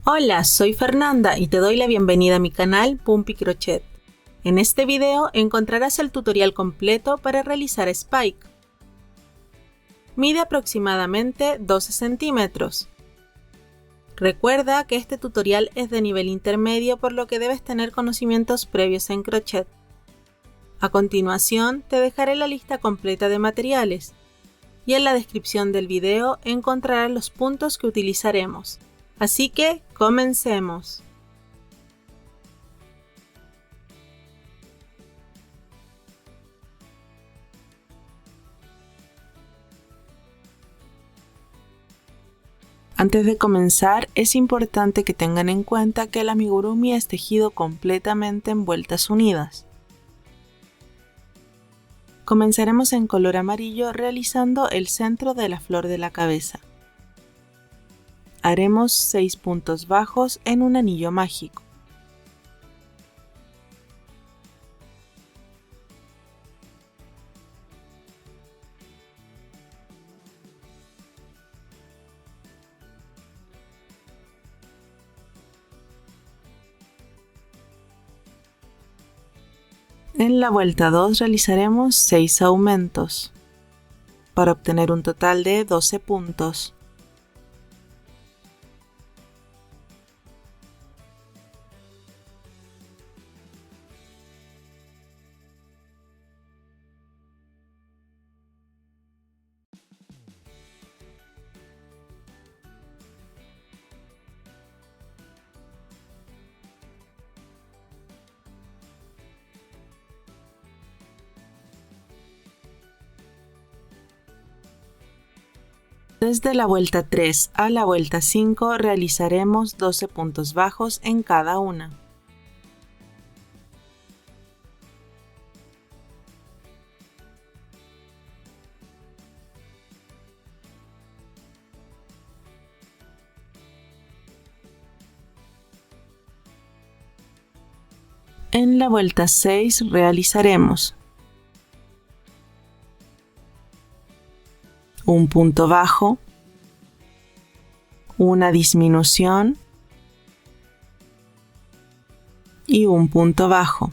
Hola, soy Fernanda y te doy la bienvenida a mi canal Pumpy Crochet. En este video encontrarás el tutorial completo para realizar Spike. Mide aproximadamente 12 centímetros. Recuerda que este tutorial es de nivel intermedio, por lo que debes tener conocimientos previos en crochet. A continuación te dejaré la lista completa de materiales y en la descripción del video encontrarás los puntos que utilizaremos. Así que comencemos. Antes de comenzar, es importante que tengan en cuenta que el amigurumi es tejido completamente en vueltas unidas. Comenzaremos en color amarillo realizando el centro de la flor de la cabeza. Haremos 6 puntos bajos en un anillo mágico. En la vuelta 2 realizaremos 6 aumentos para obtener un total de 12 puntos. Desde la vuelta 3 a la vuelta 5 realizaremos 12 puntos bajos en cada una. En la vuelta 6 realizaremos un punto bajo, una disminución y un punto bajo.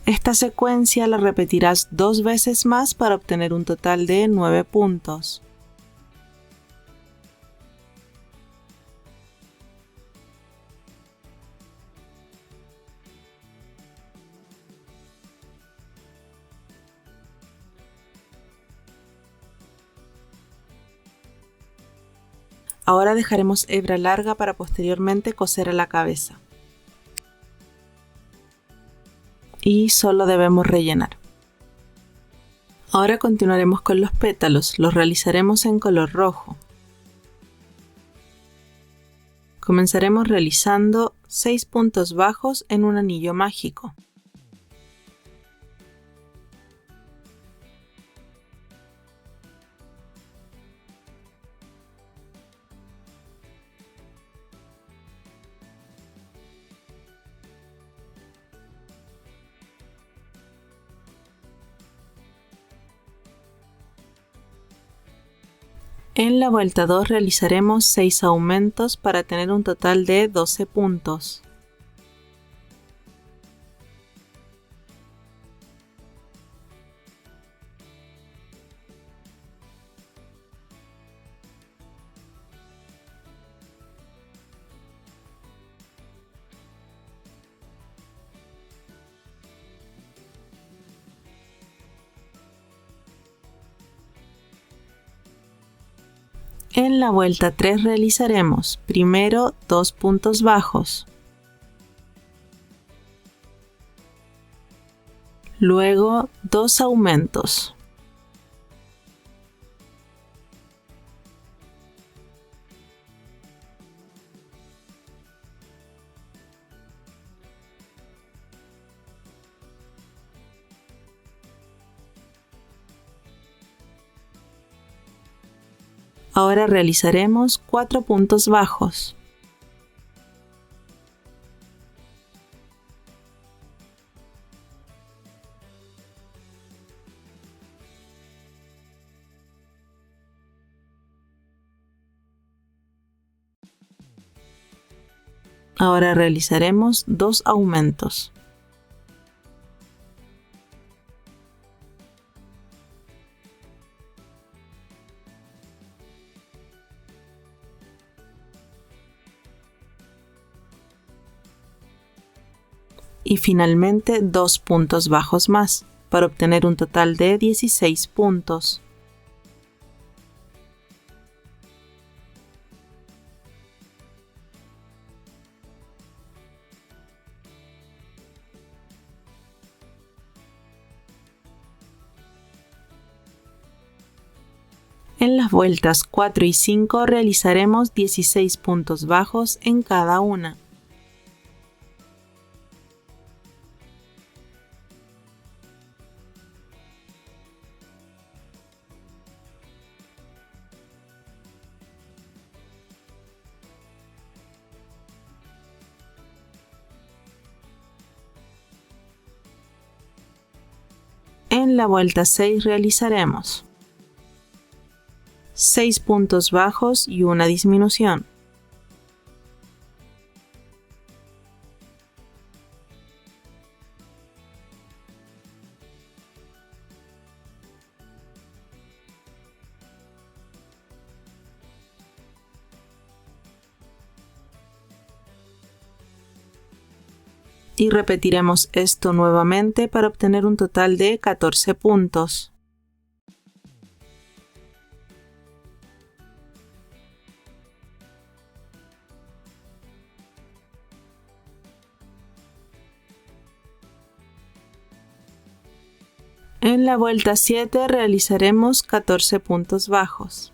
Esta secuencia la repetirás 2 veces más para obtener un total de 9 puntos. Ahora dejaremos hebra larga para posteriormente coser a la cabeza. Y solo debemos rellenar. Ahora continuaremos con los pétalos, los realizaremos en color rojo. Comenzaremos realizando 6 puntos bajos en un anillo mágico. En la vuelta 2 realizaremos 6 aumentos para tener un total de 12 puntos. En la vuelta 3 realizaremos primero 2 puntos bajos, luego 2 aumentos, ahora realizaremos 4 puntos bajos. Ahora realizaremos 2 aumentos. Y finalmente 2 puntos bajos más, para obtener un total de 16 puntos. En las vueltas 4 y 5 realizaremos 16 puntos bajos en cada una. En la vuelta 6 realizaremos 6 puntos bajos y una disminución. Y repetiremos esto nuevamente para obtener un total de 14 puntos. En la vuelta 7 realizaremos 14 puntos bajos.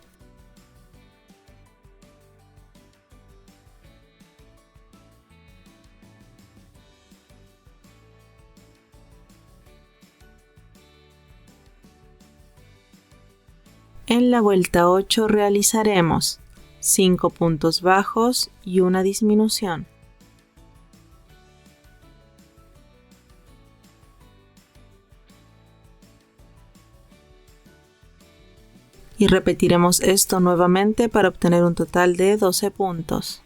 En la vuelta 8 realizaremos 5 puntos bajos y una disminución. Y repetiremos esto nuevamente para obtener un total de 12 puntos.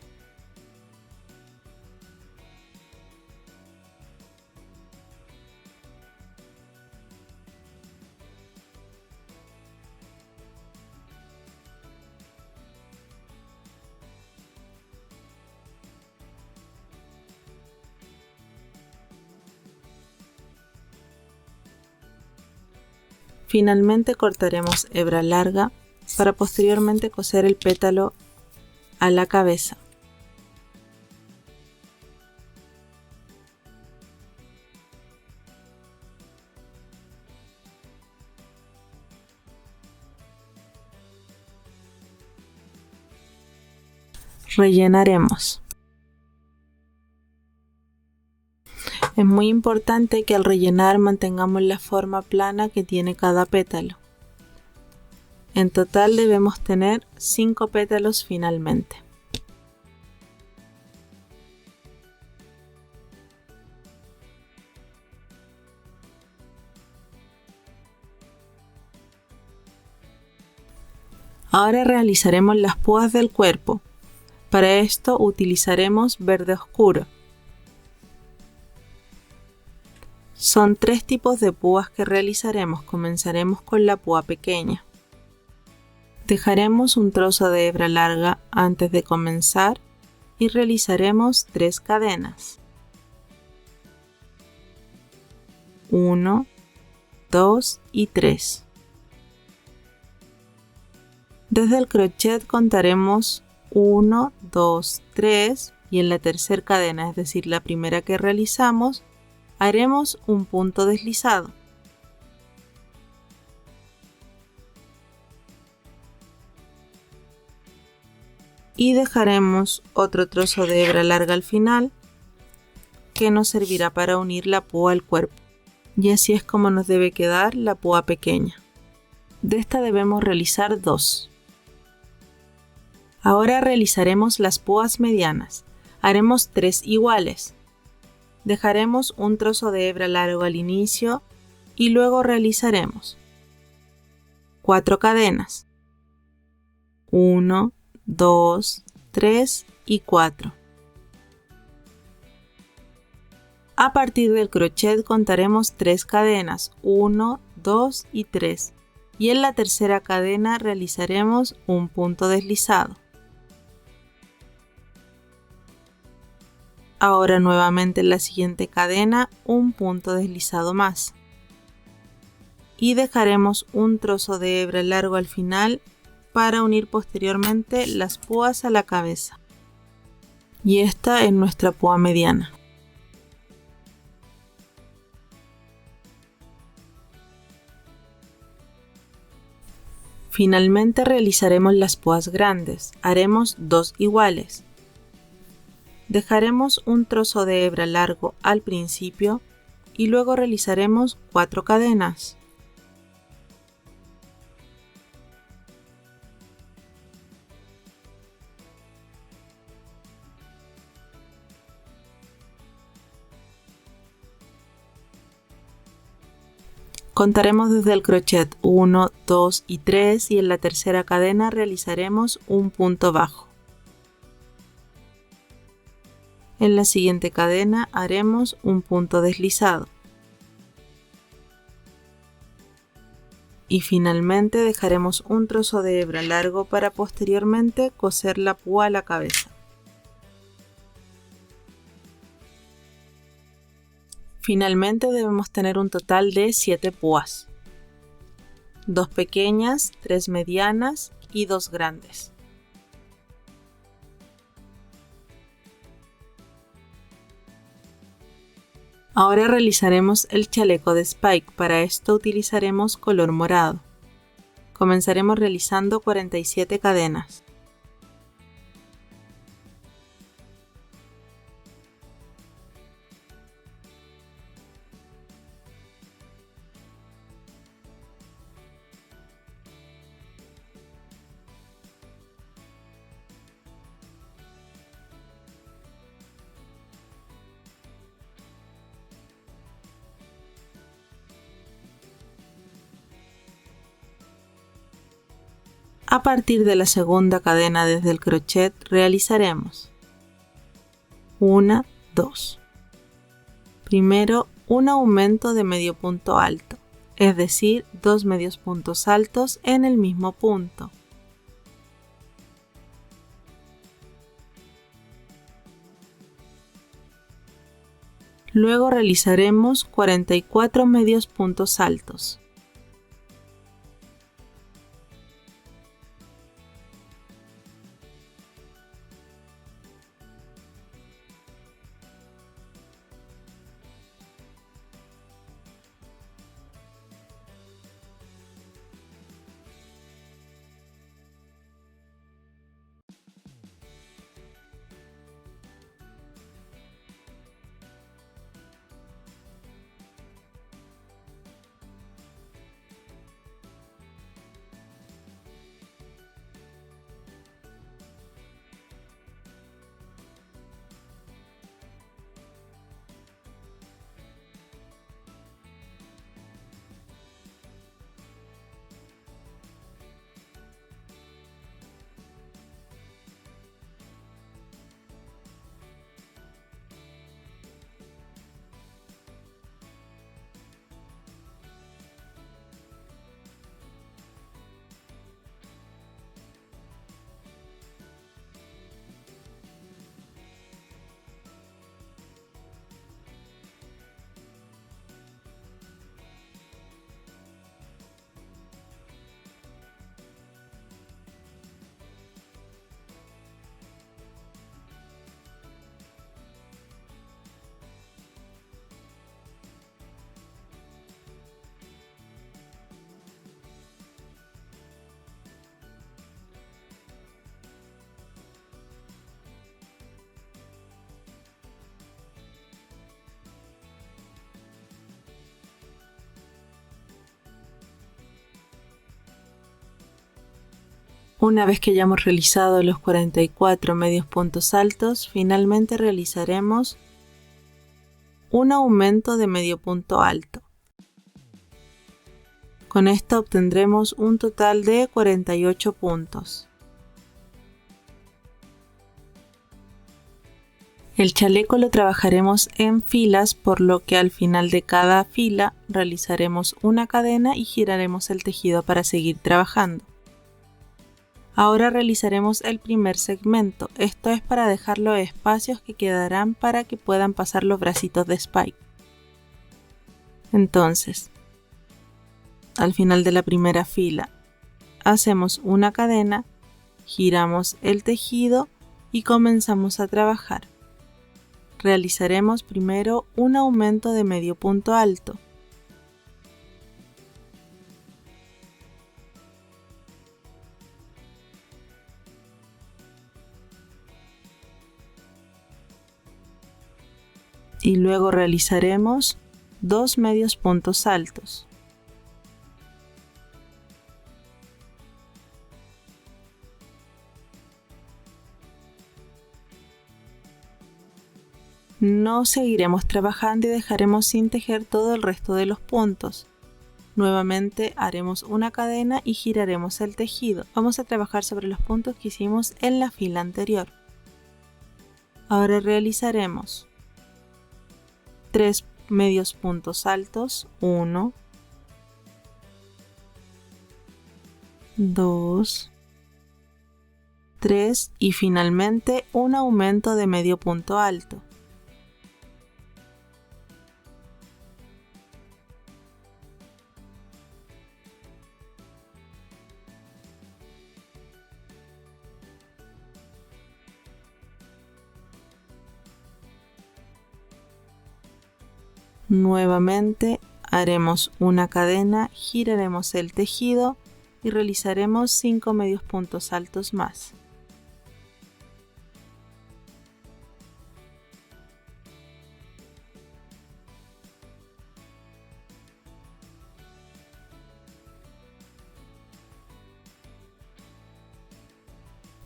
Finalmente cortaremos hebra larga para posteriormente coser el pétalo a la cabeza. Rellenaremos. Es muy importante que al rellenar mantengamos la forma plana que tiene cada pétalo. En total debemos tener 5 pétalos finalmente. Ahora realizaremos las púas del cuerpo. Para esto utilizaremos verde oscuro. Son 3 tipos de púas que realizaremos. Comenzaremos con la púa pequeña. Dejaremos un trozo de hebra larga antes de comenzar y realizaremos 3 cadenas. 1, 2 y 3. Desde el crochet contaremos 1, 2, 3 y en la tercera cadena, es decir, la primera que realizamos, haremos un punto deslizado. Y dejaremos otro trozo de hebra larga al final que nos servirá para unir la púa al cuerpo. Y así es como nos debe quedar la púa pequeña. De esta debemos realizar 2. Ahora realizaremos las púas medianas. Haremos 3 iguales. Dejaremos un trozo de hebra largo al inicio y luego realizaremos 4 cadenas. 1, 2, 3 y 4. A partir del crochet contaremos 3 cadenas, 1, 2 y 3, y en la tercera cadena realizaremos un punto deslizado. Ahora nuevamente en la siguiente cadena un punto deslizado más. Y dejaremos un trozo de hebra largo al final para unir posteriormente las púas a la cabeza. Y esta es nuestra púa mediana. Finalmente realizaremos las púas grandes. Haremos 2 iguales. Dejaremos un trozo de hebra largo al principio y luego realizaremos 4 cadenas. Contaremos desde el crochet 1, 2 y 3 y en la tercera cadena realizaremos un punto bajo. En la siguiente cadena haremos un punto deslizado. Y finalmente dejaremos un trozo de hebra largo para posteriormente coser la púa a la cabeza. Finalmente debemos tener un total de 7 púas. 2 pequeñas, 3 medianas y 2 grandes. Ahora realizaremos el chaleco de Spike. Para esto utilizaremos color morado. Comenzaremos realizando 47 cadenas. A partir de la segunda cadena desde el crochet realizaremos 1, 2. Primero un aumento de medio punto alto, es decir, 2 medios puntos altos en el mismo punto. Luego realizaremos 44 medios puntos altos. Una vez que hayamos realizado los 44 medios puntos altos, finalmente realizaremos un aumento de medio punto alto. Con esto obtendremos un total de 48 puntos. El chaleco lo trabajaremos en filas, por lo que al final de cada fila realizaremos una cadena y giraremos el tejido para seguir trabajando. Ahora realizaremos el primer segmento, esto es para dejar los espacios que quedarán para que puedan pasar los bracitos de Spike. Entonces, al final de la primera fila, hacemos una cadena, giramos el tejido y comenzamos a trabajar. Realizaremos primero un aumento de medio punto alto. Y luego realizaremos 2 medios puntos altos. No seguiremos trabajando y dejaremos sin tejer todo el resto de los puntos. Nuevamente haremos una cadena y giraremos el tejido. Vamos a trabajar sobre los puntos que hicimos en la fila anterior. Ahora realizaremos 3 medios puntos altos, 1, 2, 3 y finalmente un aumento de medio punto alto. Nuevamente haremos una cadena, giraremos el tejido y realizaremos 5 medios puntos altos más.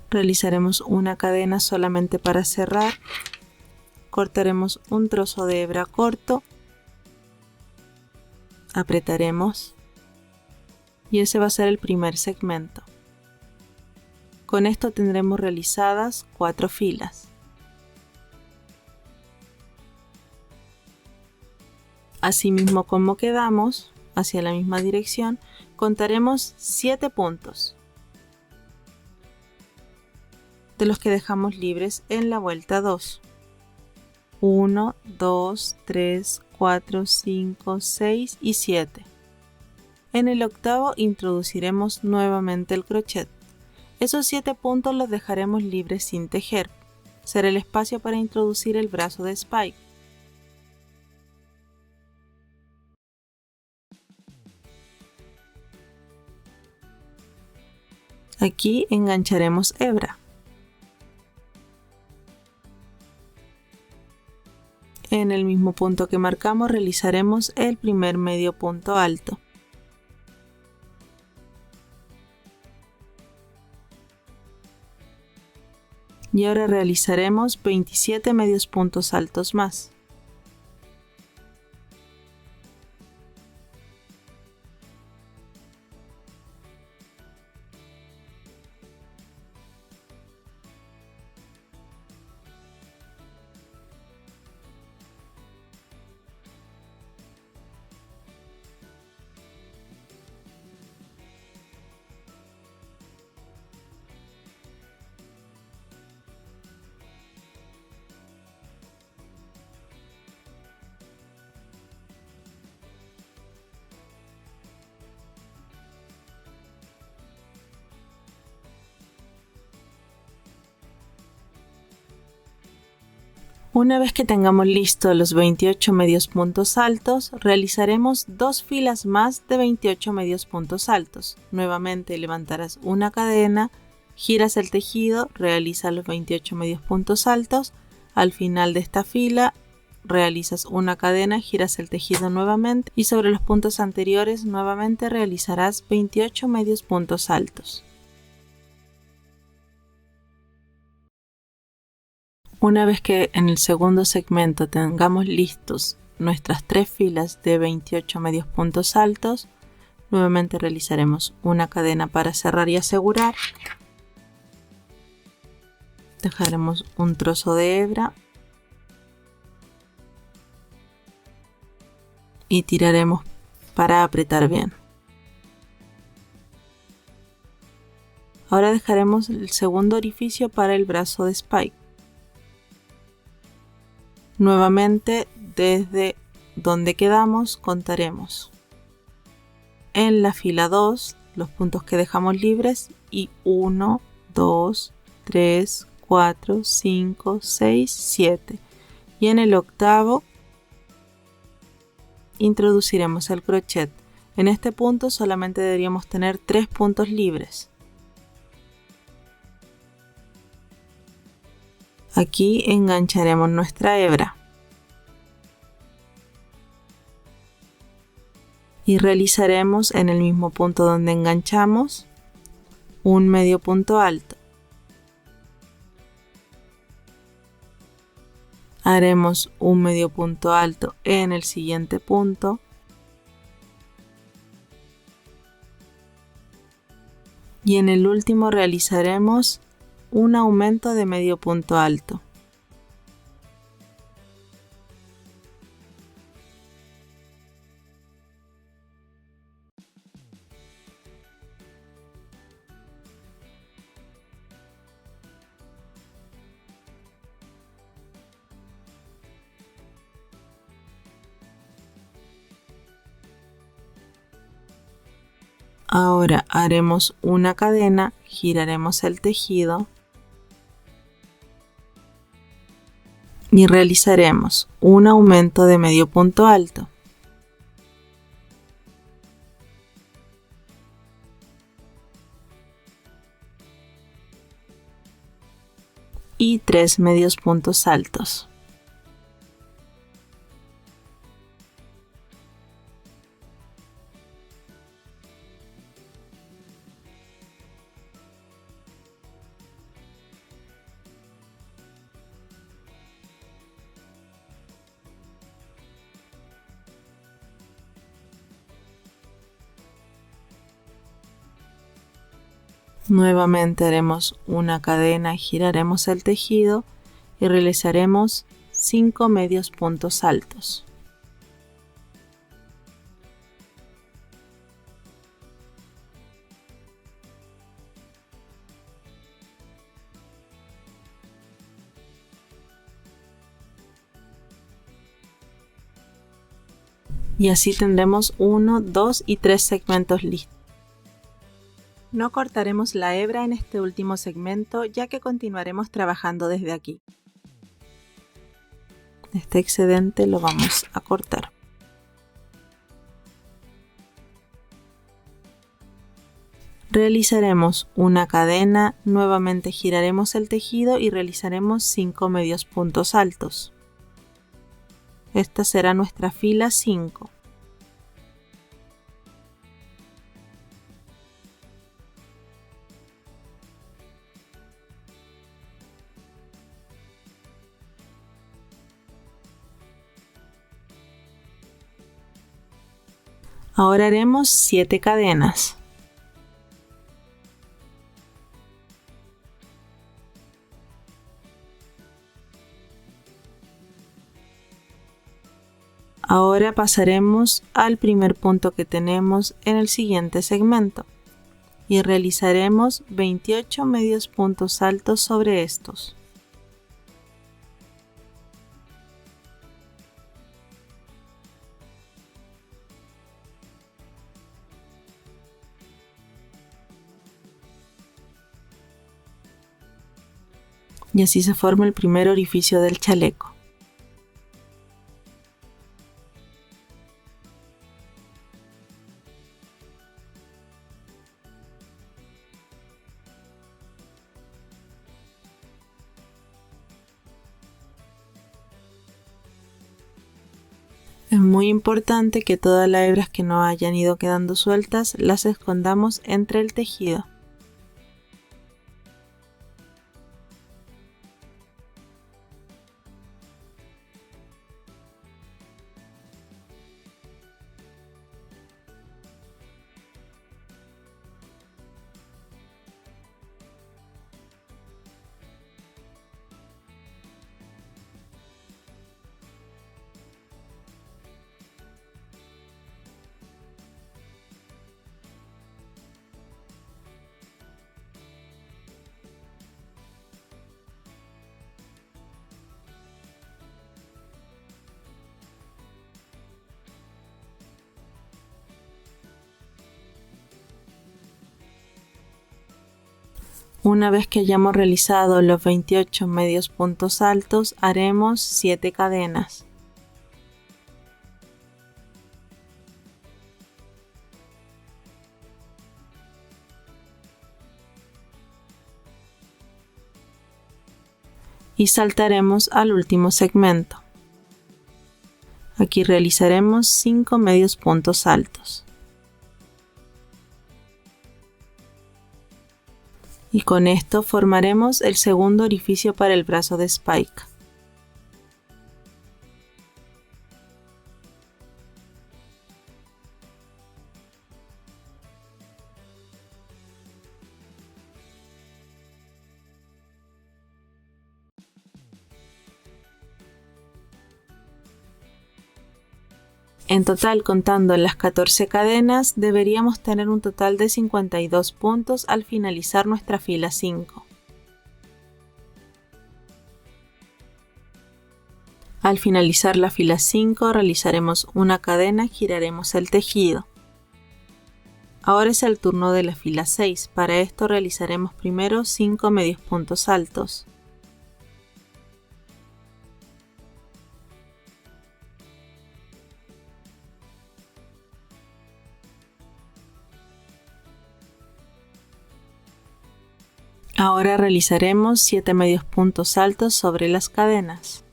Realizaremos una cadena solamente para cerrar, cortaremos un trozo de hebra corto, apretaremos y ese va a ser el primer segmento. Con esto tendremos realizadas 4 filas. Asimismo, como quedamos hacia la misma dirección, contaremos 7 puntos de los que dejamos libres en la vuelta 2. 1, 2, 3, 4, 5, 6 y 7. En el octavo introduciremos nuevamente el crochet. Esos 7 puntos los dejaremos libres sin tejer. Será el espacio para introducir el brazo de Spike. Aquí engancharemos hebra. En el mismo punto que marcamos realizaremos el primer medio punto alto. Y ahora realizaremos 27 medios puntos altos más. Una vez que tengamos listos los 28 medios puntos altos, realizaremos 2 filas más de 28 medios puntos altos. Nuevamente levantarás una cadena, giras el tejido, realizas los 28 medios puntos altos. Al final de esta fila realizas una cadena, giras el tejido nuevamente y sobre los puntos anteriores nuevamente realizarás 28 medios puntos altos. Una vez que en el segundo segmento tengamos listos nuestras 3 filas de 28 medios puntos altos, nuevamente realizaremos una cadena para cerrar y asegurar. Dejaremos un trozo de hebra y tiraremos para apretar bien. Ahora dejaremos el segundo orificio para el brazo de Spike. Nuevamente, desde donde quedamos, contaremos en la fila 2 los puntos que dejamos libres y 1, 2, 3, 4, 5, 6, 7. Y en el octavo introduciremos el crochet. En este punto solamente deberíamos tener 3 puntos libres. Aquí engancharemos nuestra hebra y realizaremos en el mismo punto donde enganchamos un medio punto alto. Haremos un medio punto alto en el siguiente punto y en el último realizaremos un aumento de medio punto alto. Ahora haremos una cadena, giraremos el tejido y realizaremos un aumento de medio punto alto. Y 3 medios puntos altos. Nuevamente haremos una cadena, giraremos el tejido y realizaremos 5 medios puntos altos. Y así tendremos 1, 2 y 3 segmentos listos. No cortaremos la hebra en este último segmento, ya que continuaremos trabajando desde aquí. Este excedente lo vamos a cortar. Realizaremos una cadena, nuevamente giraremos el tejido y realizaremos 5 medios puntos altos. Esta será nuestra fila 5. Ahora haremos 7 cadenas. Ahora pasaremos al primer punto que tenemos en el siguiente segmento y realizaremos 28 medios puntos altos sobre estos. Y así se forma el primer orificio del chaleco. Es muy importante que todas las hebras que no hayan ido quedando sueltas las escondamos entre el tejido. Una vez que hayamos realizado los 28 medios puntos altos, haremos 7 cadenas. Y saltaremos al último segmento. Aquí realizaremos 5 medios puntos altos. Y con esto formaremos el segundo orificio para el brazo de Spike. En total, contando las 14 cadenas, deberíamos tener un total de 52 puntos al finalizar nuestra fila 5. Al finalizar la fila 5, realizaremos una cadena, giraremos el tejido. Ahora es el turno de la fila 6. Para esto realizaremos primero 5 medios puntos altos. Ahora realizaremos 7 medios puntos altos sobre las cadenas.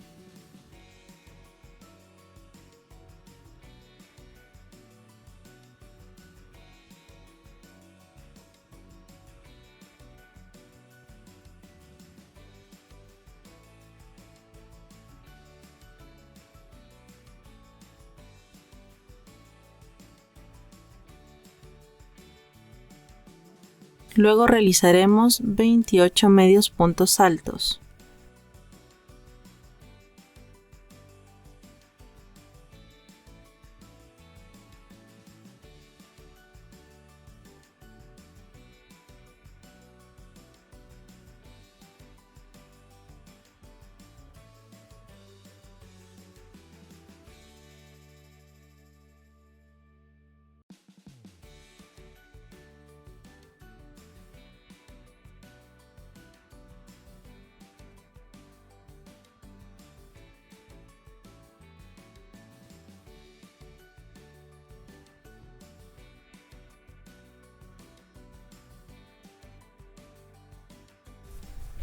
Luego realizaremos 28 medios puntos altos.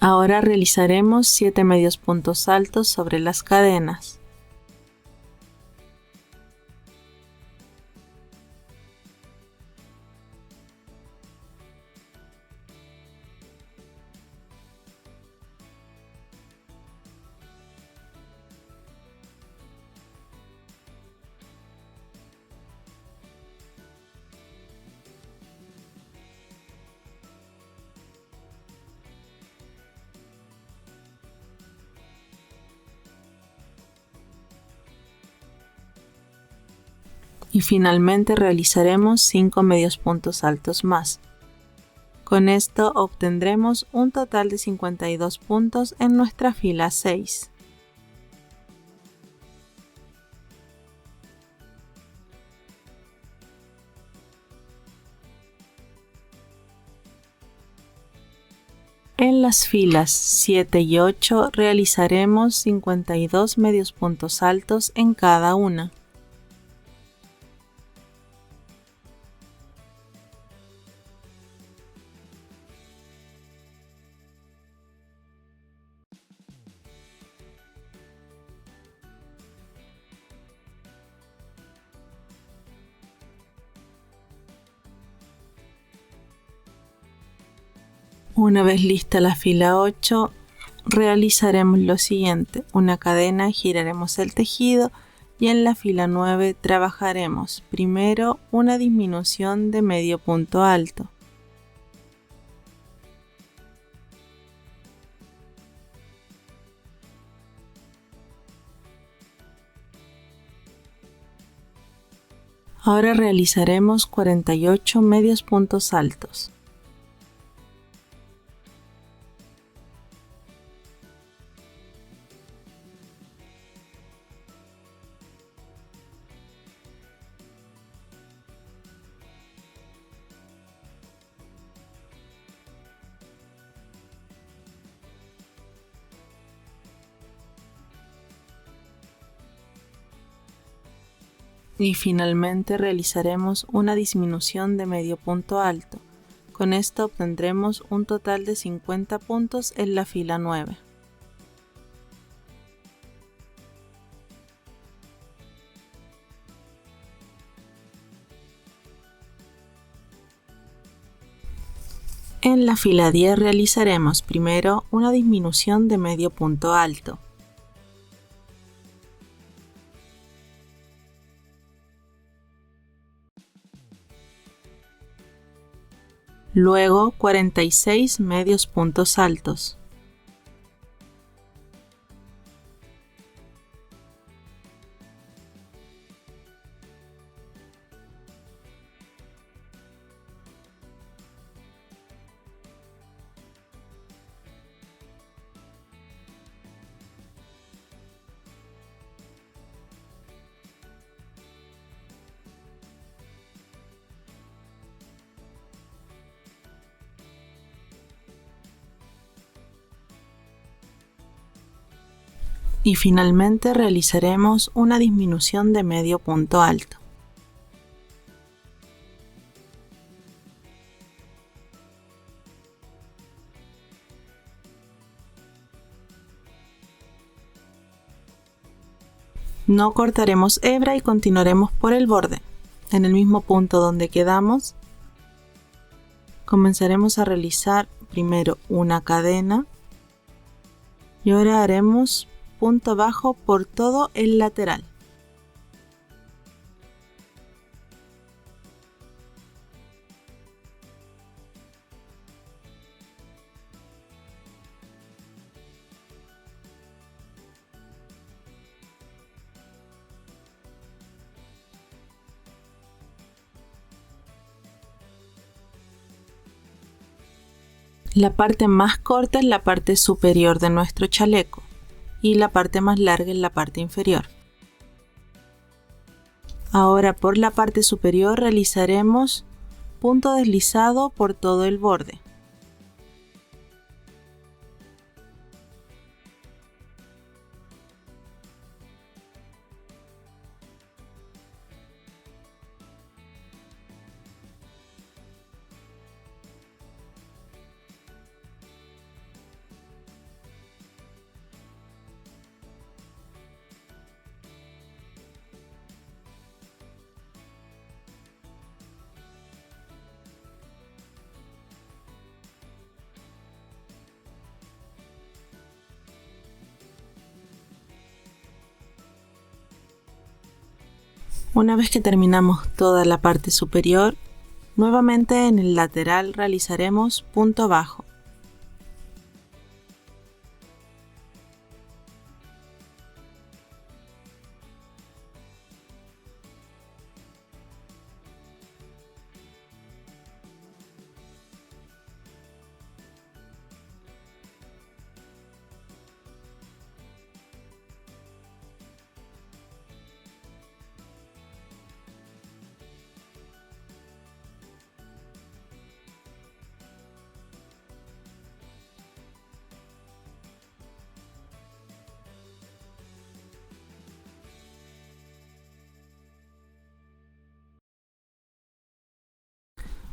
Ahora realizaremos 7 medios puntos altos sobre las cadenas. Y finalmente realizaremos 5 medios puntos altos más. Con esto obtendremos un total de 52 puntos en nuestra fila 6. En las filas 7 y 8 realizaremos 52 medios puntos altos en cada una. Una vez lista la fila 8, realizaremos lo siguiente: una cadena, giraremos el tejido y en la fila 9 trabajaremos primero una disminución de medio punto alto. Ahora realizaremos 48 medios puntos altos. Y finalmente realizaremos una disminución de medio punto alto. Con esto obtendremos un total de 50 puntos en la fila 9. En la fila 10 realizaremos primero una disminución de medio punto alto. Luego 46 medios puntos altos. Y finalmente realizaremos una disminución de medio punto alto. No cortaremos hebra y continuaremos por el borde. En el mismo punto donde quedamos, comenzaremos a realizar primero una cadena y ahora haremos punto bajo por todo el lateral. La parte más corta es la parte superior de nuestro chaleco y la parte más larga es la parte inferior. Ahora por la parte superior realizaremos punto deslizado por todo el borde. Una vez que terminamos toda la parte superior, nuevamente en el lateral realizaremos punto bajo.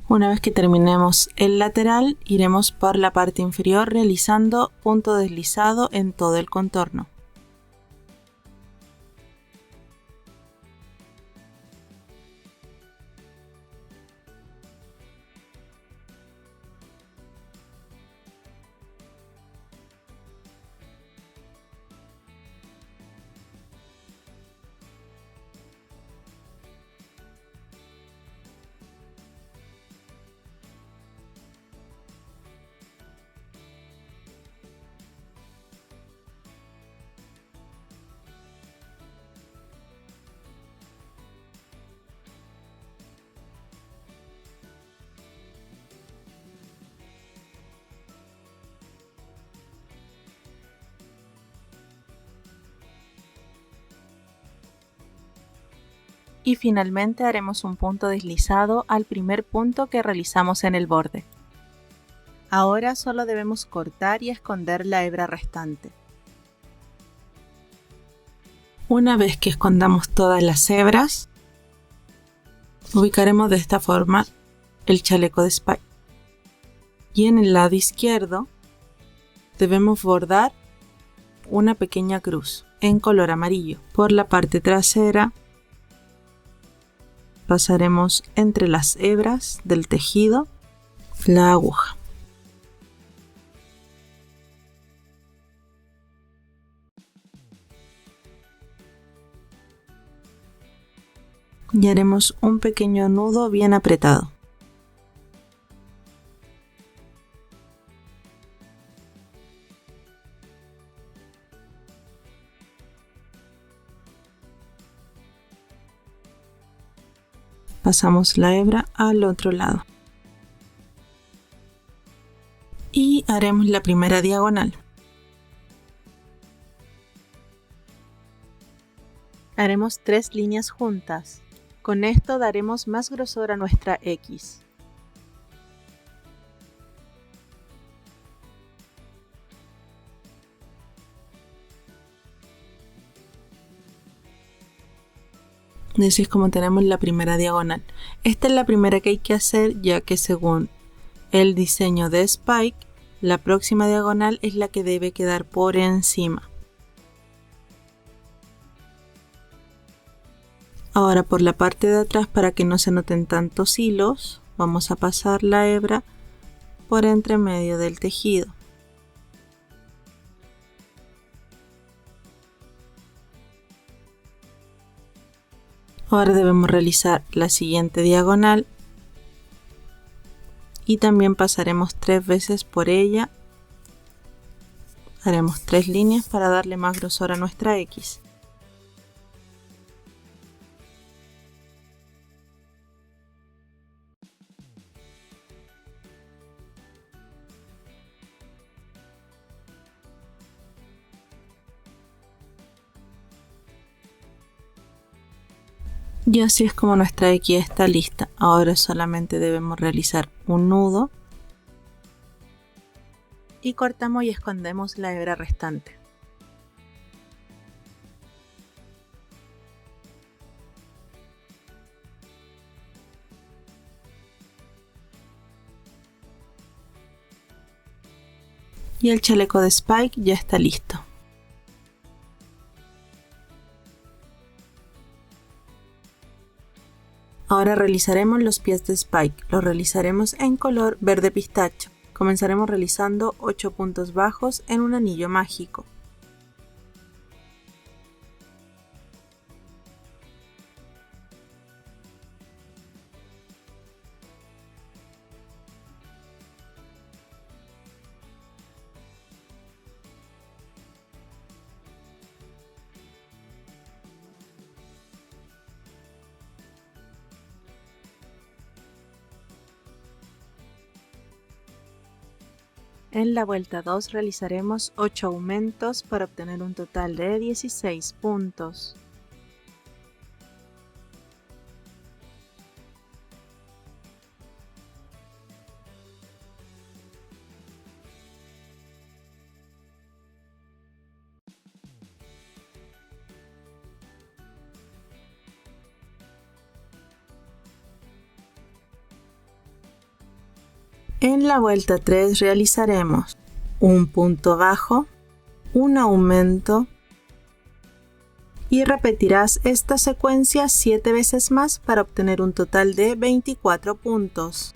Una vez que terminemos el lateral, iremos por la parte inferior realizando punto deslizado en todo el contorno. Y finalmente haremos un punto deslizado al primer punto que realizamos en el borde. Ahora solo debemos cortar y esconder la hebra restante. Una vez que escondamos todas las hebras, Ubicaremos de esta forma el chaleco de Spike. Y en el lado izquierdo debemos bordar una pequeña cruz en color amarillo. Por la parte trasera pasaremos entre las hebras del tejido la aguja. Y haremos un pequeño nudo bien apretado. Pasamos la hebra al otro lado. Y haremos la primera diagonal. Haremos 3 líneas juntas. Con esto daremos más grosor a nuestra X. Y así es como tenemos la primera diagonal. Esta es la primera que hay que hacer, ya que según el diseño de Spike, la próxima diagonal es la que debe quedar por encima. Ahora por la parte de atrás, para que no se noten tantos hilos, vamos a pasar la hebra por entre medio del tejido. Ahora debemos realizar la siguiente diagonal y también pasaremos 3 veces por ella. Haremos 3 líneas para darle más grosor a nuestra X. Y así es como nuestra X está lista. Ahora solamente debemos realizar un nudo y cortamos y escondemos la hebra restante. Y el chaleco de Spike ya está listo. Ahora realizaremos los pies de Spike. Los realizaremos en color verde pistacho. Comenzaremos realizando 8 puntos bajos en un anillo mágico. En la vuelta 2 realizaremos 8 aumentos para obtener un total de 16 puntos. En la vuelta 3 realizaremos un punto bajo, un aumento y repetirás esta secuencia 7 veces más para obtener un total de 24 puntos.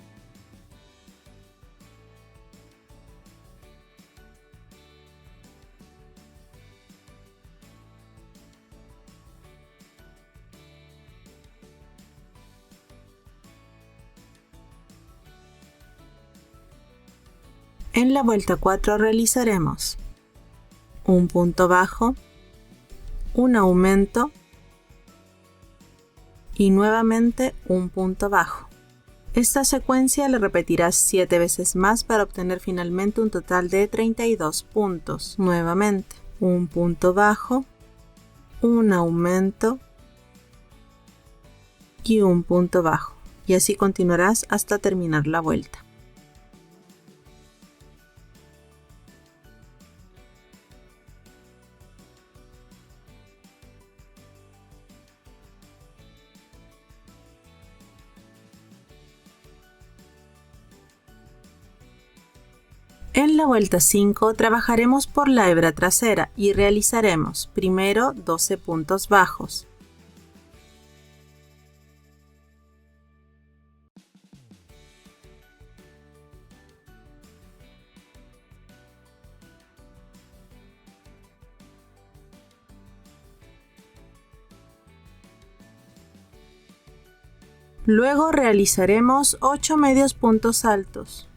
En la vuelta 4 realizaremos un punto bajo, un aumento y nuevamente un punto bajo. Esta secuencia la repetirás 7 veces más para obtener finalmente un total de 32 puntos. Nuevamente, un punto bajo, un aumento y un punto bajo. Y así continuarás hasta terminar la vuelta. En la vuelta 5 trabajaremos por la hebra trasera y realizaremos primero 12 puntos bajos. Luego realizaremos 8 medios puntos altos.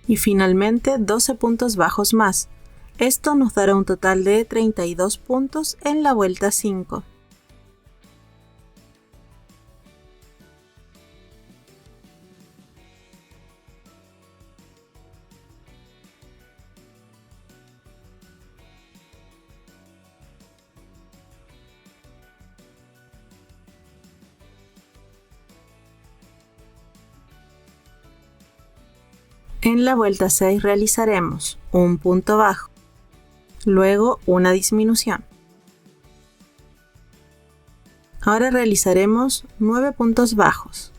Y finalmente 12 puntos bajos más. Esto nos dará un total de 32 puntos en la vuelta 5. En la vuelta 6 realizaremos un punto bajo, luego una disminución. Ahora realizaremos 9 puntos bajos.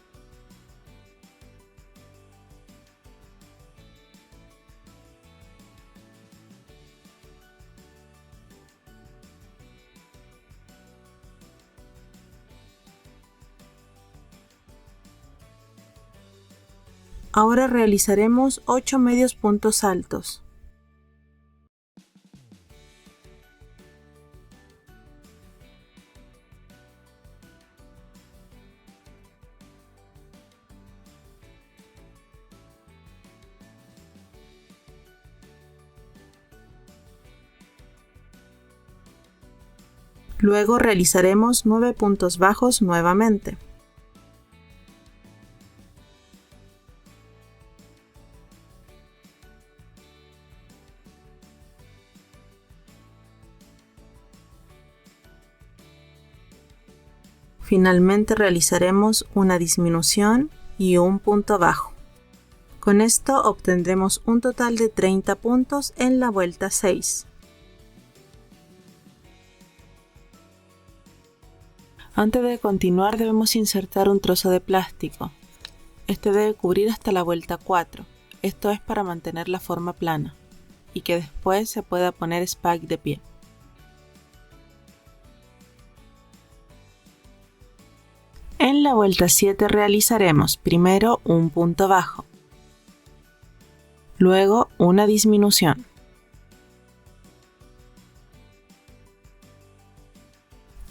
Ahora realizaremos 8 medios puntos altos. Luego realizaremos 9 puntos bajos nuevamente. Finalmente realizaremos una disminución y un punto bajo. Con esto obtendremos un total de 30 puntos en la vuelta 6. Antes de continuar debemos insertar un trozo de plástico. Este debe cubrir hasta la vuelta 4. Esto es para mantener la forma plana y que después se pueda poner Spike de pie. En la vuelta 7 realizaremos primero un punto bajo, luego una disminución.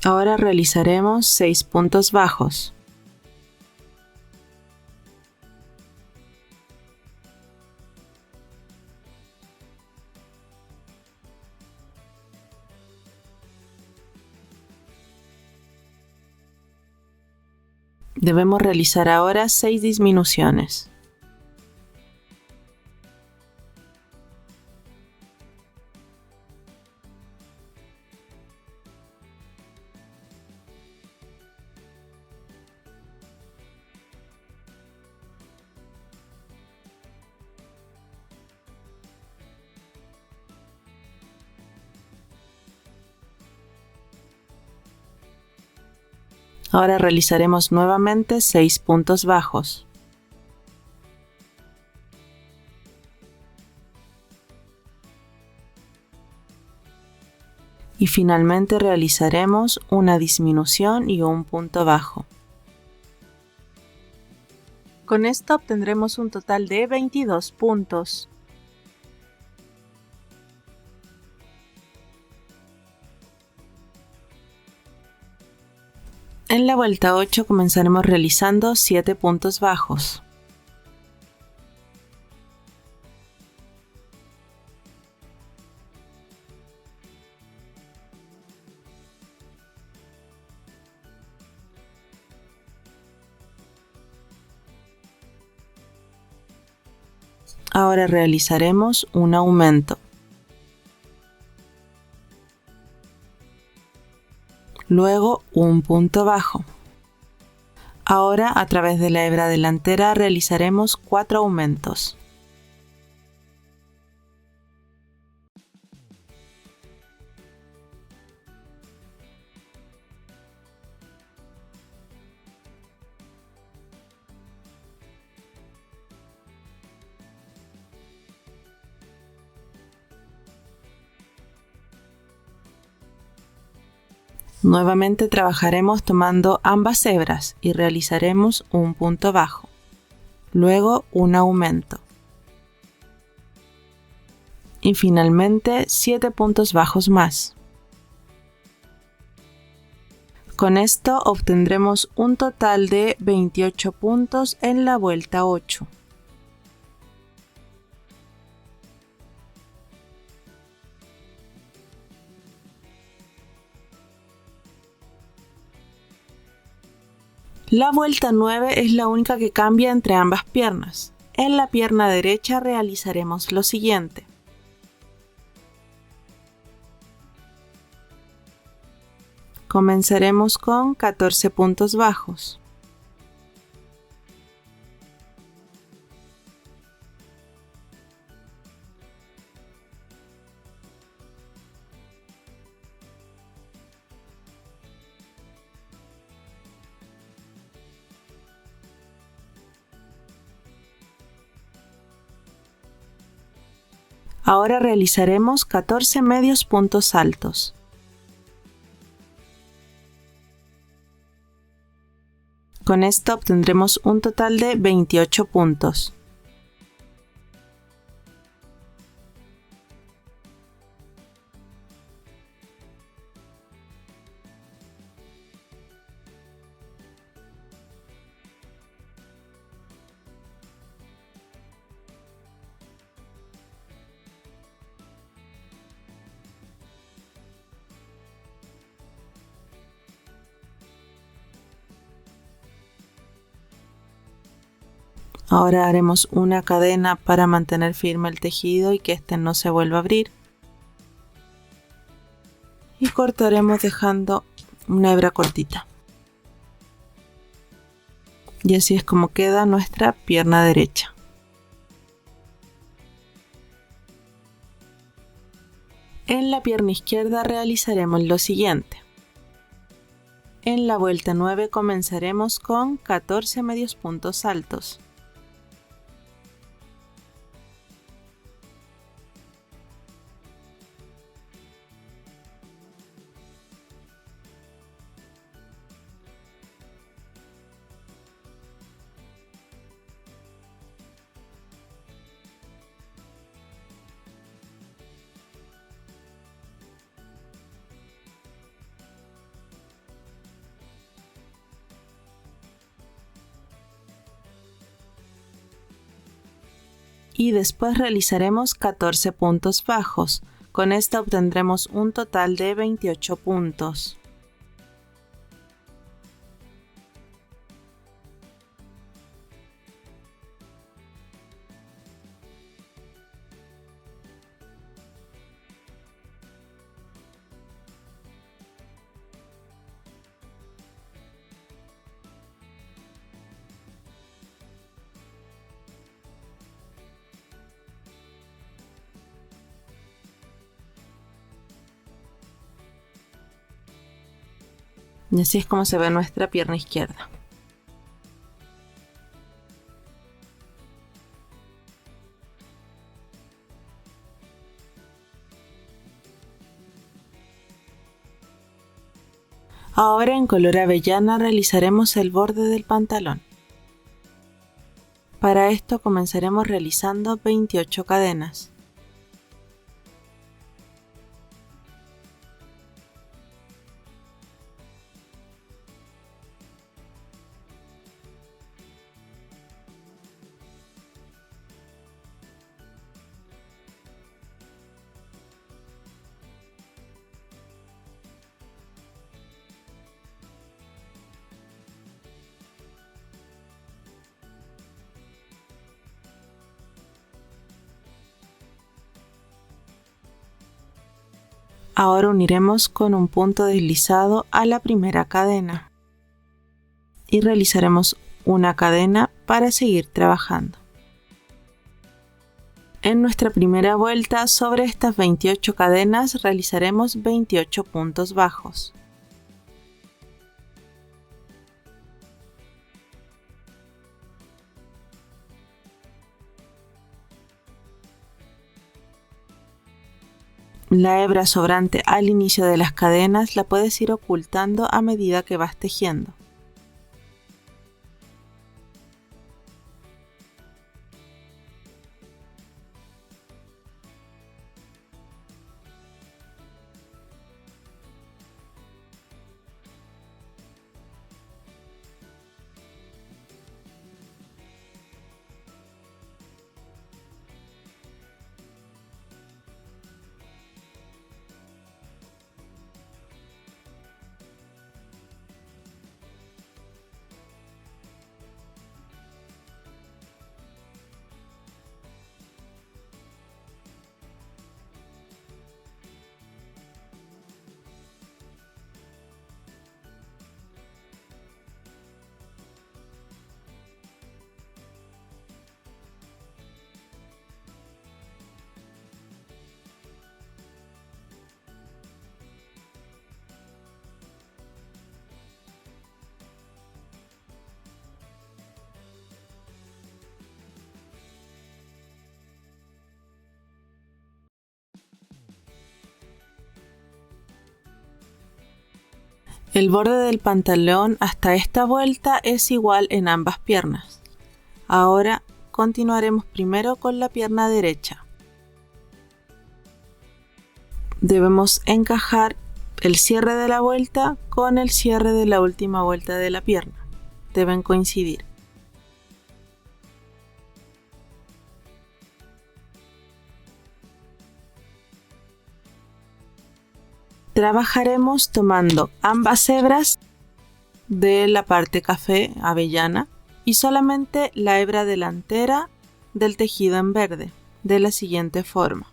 Ahora realizaremos 6 puntos bajos. Debemos realizar ahora 6 disminuciones. Ahora realizaremos nuevamente 6 puntos bajos. Y finalmente realizaremos una disminución y un punto bajo. Con esto obtendremos un total de 22 puntos. En la vuelta 8 comenzaremos realizando 7 puntos bajos. Ahora realizaremos un aumento. Luego un punto bajo. Ahora a través de la hebra delantera realizaremos 4 aumentos. Nuevamente trabajaremos tomando ambas hebras y realizaremos un punto bajo, luego un aumento y finalmente 7 puntos bajos más. Con esto obtendremos un total de 28 puntos en la vuelta 8. La vuelta 9 es la única que cambia entre ambas piernas. En la pierna derecha realizaremos lo siguiente. Comenzaremos con 14 puntos bajos. Ahora realizaremos 14 medios puntos altos. Con esto obtendremos un total de 28 puntos. Ahora haremos una cadena para mantener firme el tejido y que este no se vuelva a abrir. Y cortaremos dejando una hebra cortita. Y así es como queda nuestra pierna derecha. En la pierna izquierda realizaremos lo siguiente. En la vuelta 9 comenzaremos con 14 medios puntos altos. Y después realizaremos 14 puntos bajos. Con esto obtendremos un total de 28 puntos. Y así es como se ve nuestra pierna izquierda. Ahora en color avellana realizaremos el borde del pantalón. Para esto comenzaremos realizando 28 cadenas. Ahora uniremos con un punto deslizado a la primera cadena y realizaremos una cadena para seguir trabajando. En nuestra primera vuelta sobre estas 28 cadenas realizaremos 28 puntos bajos. La hebra sobrante al inicio de las cadenas la puedes ir ocultando a medida que vas tejiendo. El borde del pantalón hasta esta vuelta es igual en ambas piernas. Ahora continuaremos primero con la pierna derecha. Debemos encajar el cierre de la vuelta con el cierre de la última vuelta de la pierna. Deben coincidir. Trabajaremos tomando ambas hebras de la parte café avellana y solamente la hebra delantera del tejido en verde, de la siguiente forma.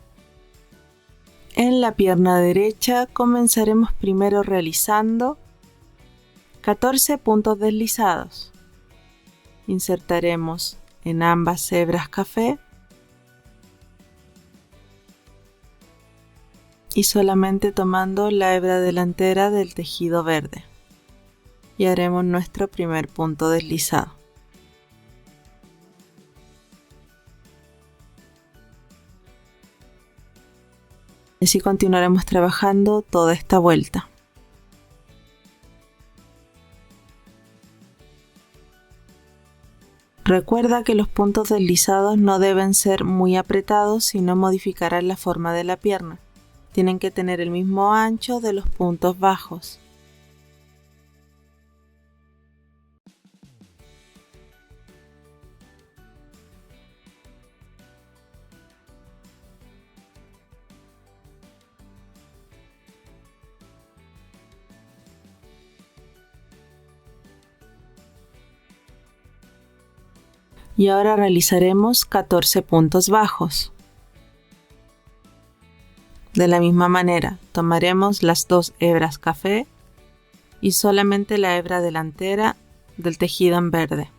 En la pierna derecha comenzaremos primero realizando 14 puntos deslizados. Insertaremos en ambas hebras café y solamente tomando la hebra delantera del tejido verde. Y haremos nuestro primer punto deslizado. Así continuaremos trabajando toda esta vuelta. Recuerda que los puntos deslizados no deben ser muy apretados, sino modificarán la forma de la pierna. Tienen que tener el mismo ancho de los puntos bajos. Y ahora realizaremos 14 puntos bajos. De la misma manera, tomaremos las dos hebras café y solamente la hebra delantera del tejido en verde.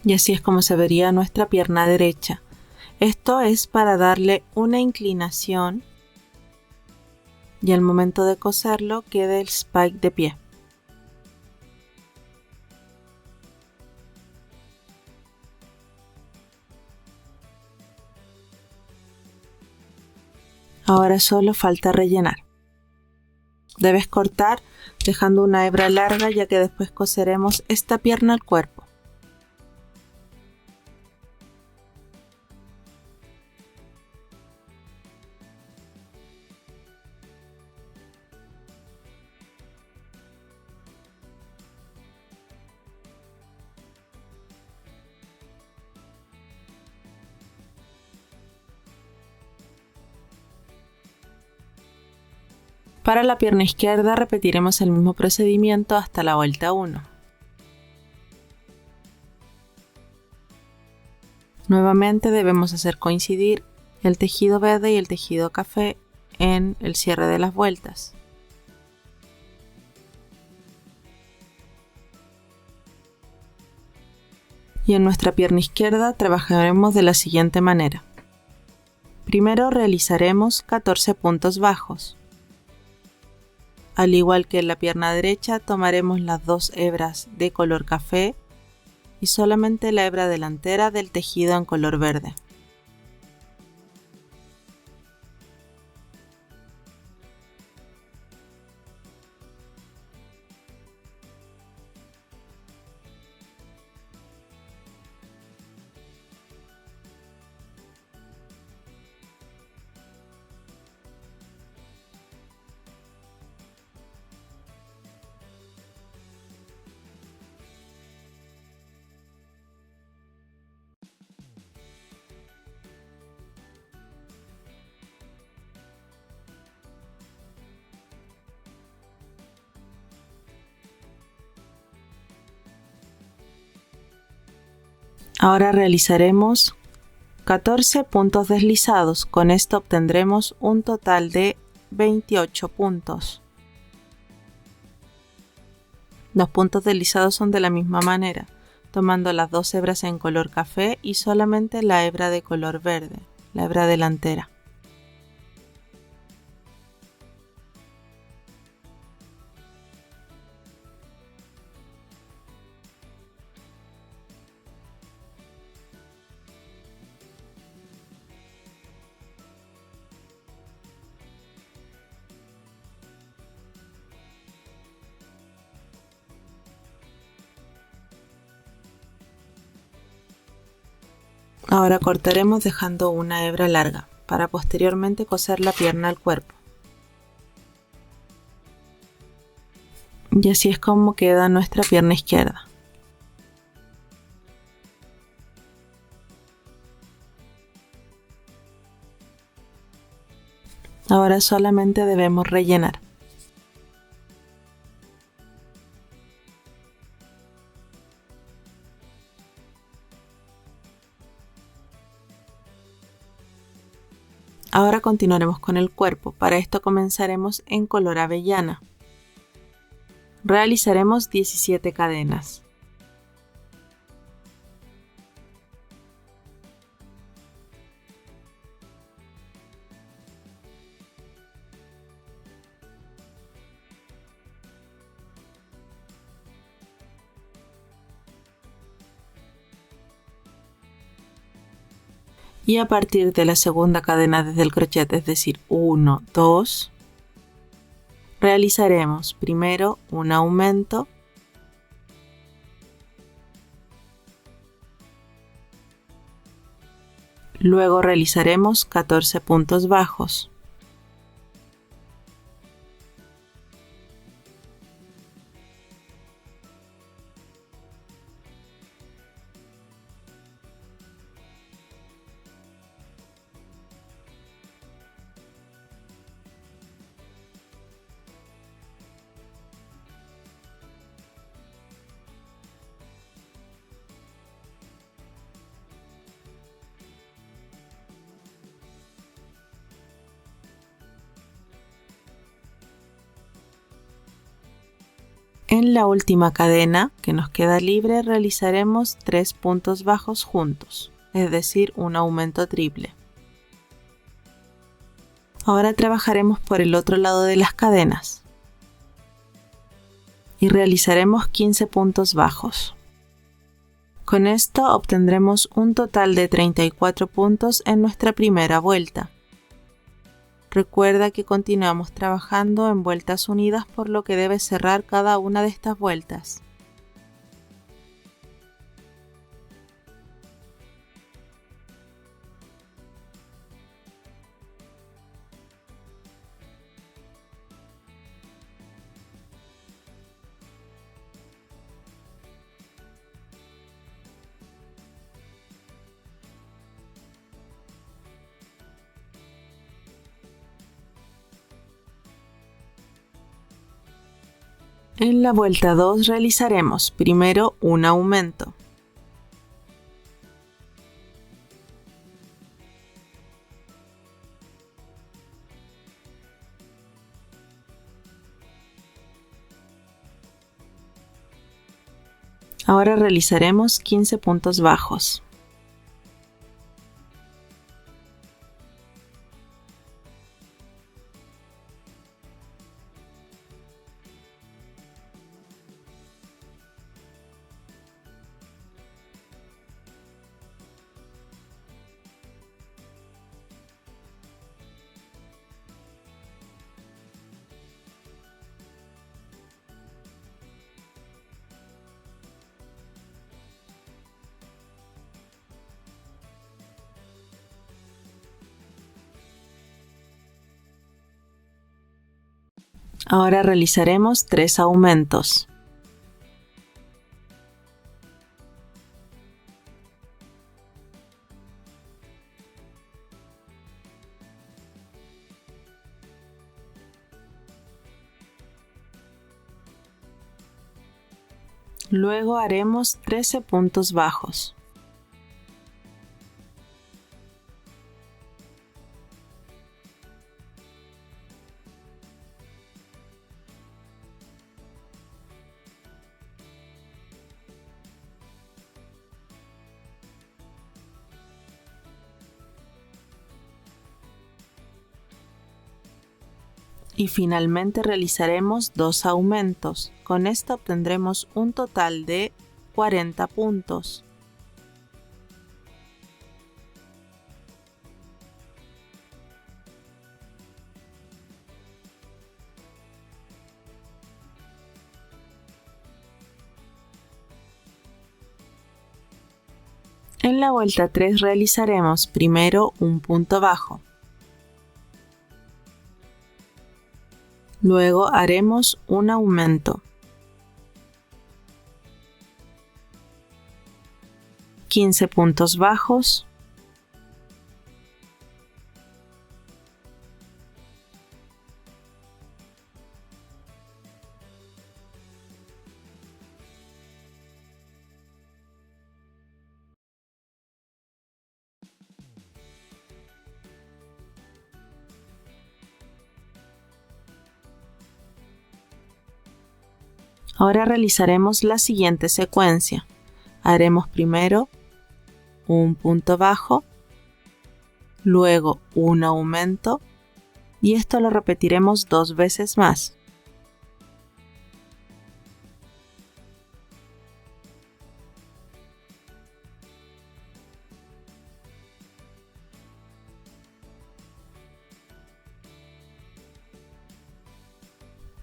Y así es como se vería nuestra pierna derecha. Esto es para darle una inclinación y al momento de coserlo quede el spike de pie. Ahora solo falta rellenar. Debes cortar dejando una hebra larga, ya que después coseremos esta pierna al cuerpo. Para la pierna izquierda repetiremos el mismo procedimiento hasta la vuelta 1. Nuevamente debemos hacer coincidir el tejido verde y el tejido café en el cierre de las vueltas. Y en nuestra pierna izquierda trabajaremos de la siguiente manera. Primero realizaremos 14 puntos bajos. Al igual que en la pierna derecha, tomaremos las dos hebras de color café y solamente la hebra delantera del tejido en color verde. Ahora realizaremos 14 puntos deslizados. Con esto obtendremos un total de 28 puntos. Los puntos deslizados son de la misma manera, tomando las dos hebras en color café y solamente la hebra de color verde, la hebra delantera. Ahora cortaremos dejando una hebra larga, para posteriormente coser la pierna al cuerpo. Y así es como queda nuestra pierna izquierda. Ahora solamente debemos rellenar. Ahora continuaremos con el cuerpo. Para esto comenzaremos en color avellana. Realizaremos 17 cadenas. Y a partir de la segunda cadena desde el crochet, es decir, 1, 2, realizaremos primero un aumento, luego realizaremos 14 puntos bajos. En la última cadena que nos queda libre realizaremos 3 puntos bajos juntos, es decir, un aumento triple. Ahora trabajaremos por el otro lado de las cadenas y realizaremos 15 puntos bajos. Con esto obtendremos un total de 34 puntos en nuestra primera vuelta. Recuerda que continuamos trabajando en vueltas unidas, por lo que debes cerrar cada una de estas vueltas. En la vuelta 2 realizaremos primero un aumento. Ahora realizaremos 15 puntos bajos. Ahora realizaremos 3 aumentos. Luego haremos 13 puntos bajos. Y finalmente realizaremos 2 aumentos. Con esto obtendremos un total de 40 puntos. En la vuelta 3 realizaremos primero un punto bajo. Luego haremos un aumento. 15 puntos bajos. Ahora realizaremos la siguiente secuencia. Haremos primero un punto bajo, luego un aumento y esto lo repetiremos 2 veces más.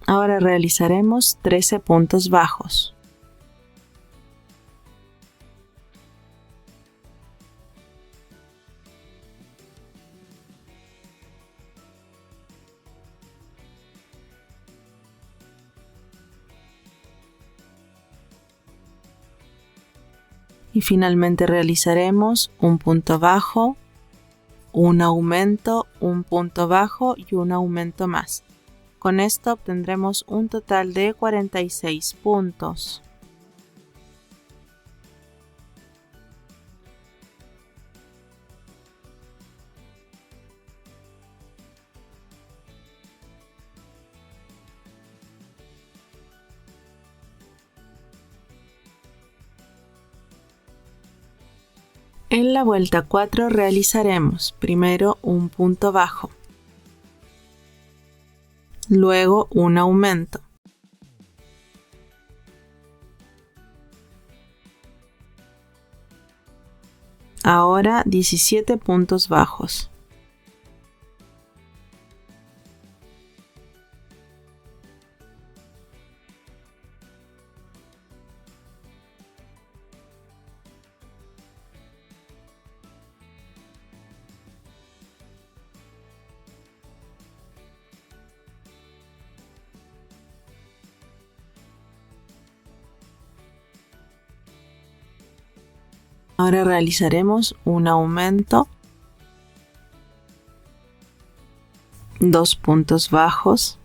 Ahora realizaremos 13 puntos bajos. Y finalmente realizaremos un punto bajo, un aumento, un punto bajo y un aumento más. Con esto obtendremos un total de 46 puntos. En la vuelta 4 realizaremos primero un punto bajo, luego un aumento. Ahora 17 puntos bajos. Ahora realizaremos un aumento, 2 puntos bajos,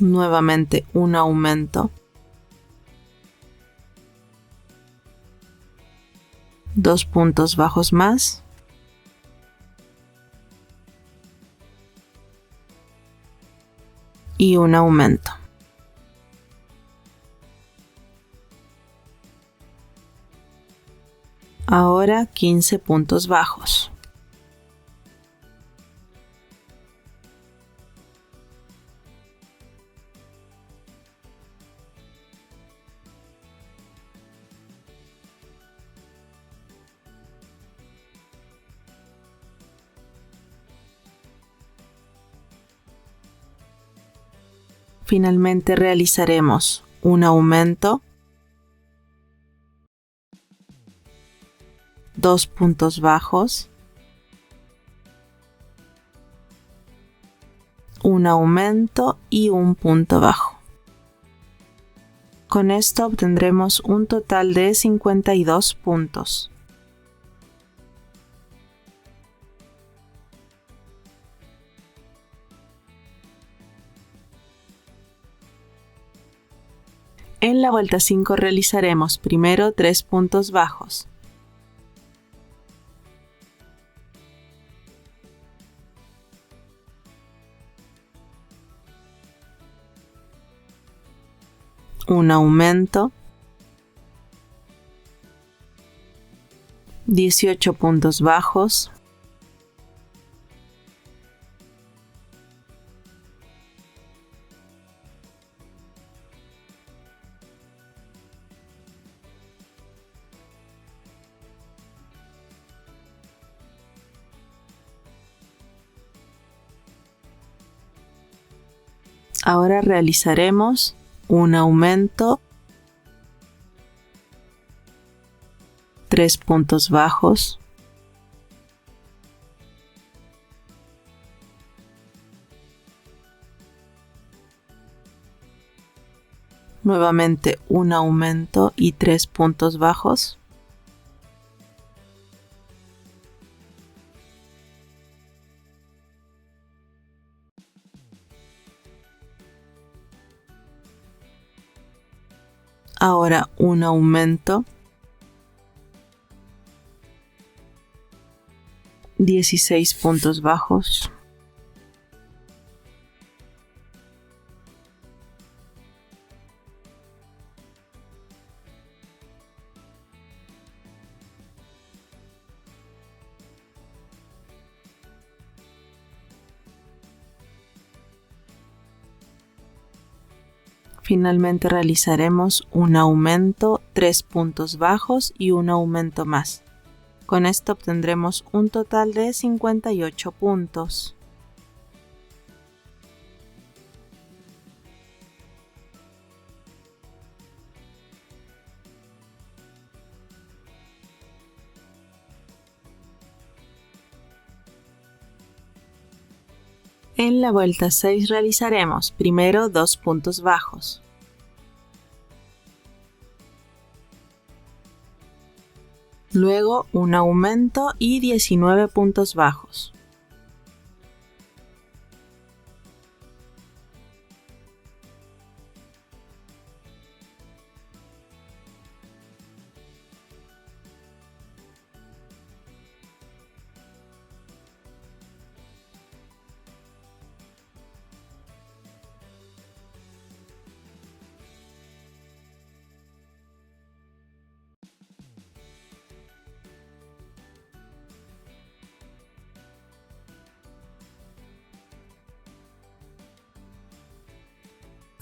Nuevamente un aumento. 2 puntos bajos más. Y un aumento. Ahora 15 puntos bajos. Finalmente realizaremos un aumento, 2 puntos bajos, un aumento y un punto bajo. Con esto obtendremos un total de 52 puntos. En la vuelta 5 realizaremos primero 3 puntos bajos. Un aumento, 18 puntos bajos, ahora realizaremos un aumento, 3 puntos bajos, nuevamente un aumento y 3 puntos bajos, ahora un aumento, 16 puntos bajos, finalmente realizaremos un aumento, 3 puntos bajos y un aumento más. Con esto obtendremos un total de 58 puntos. En la vuelta 6 realizaremos primero 2 puntos bajos. Luego un aumento y 19 puntos bajos.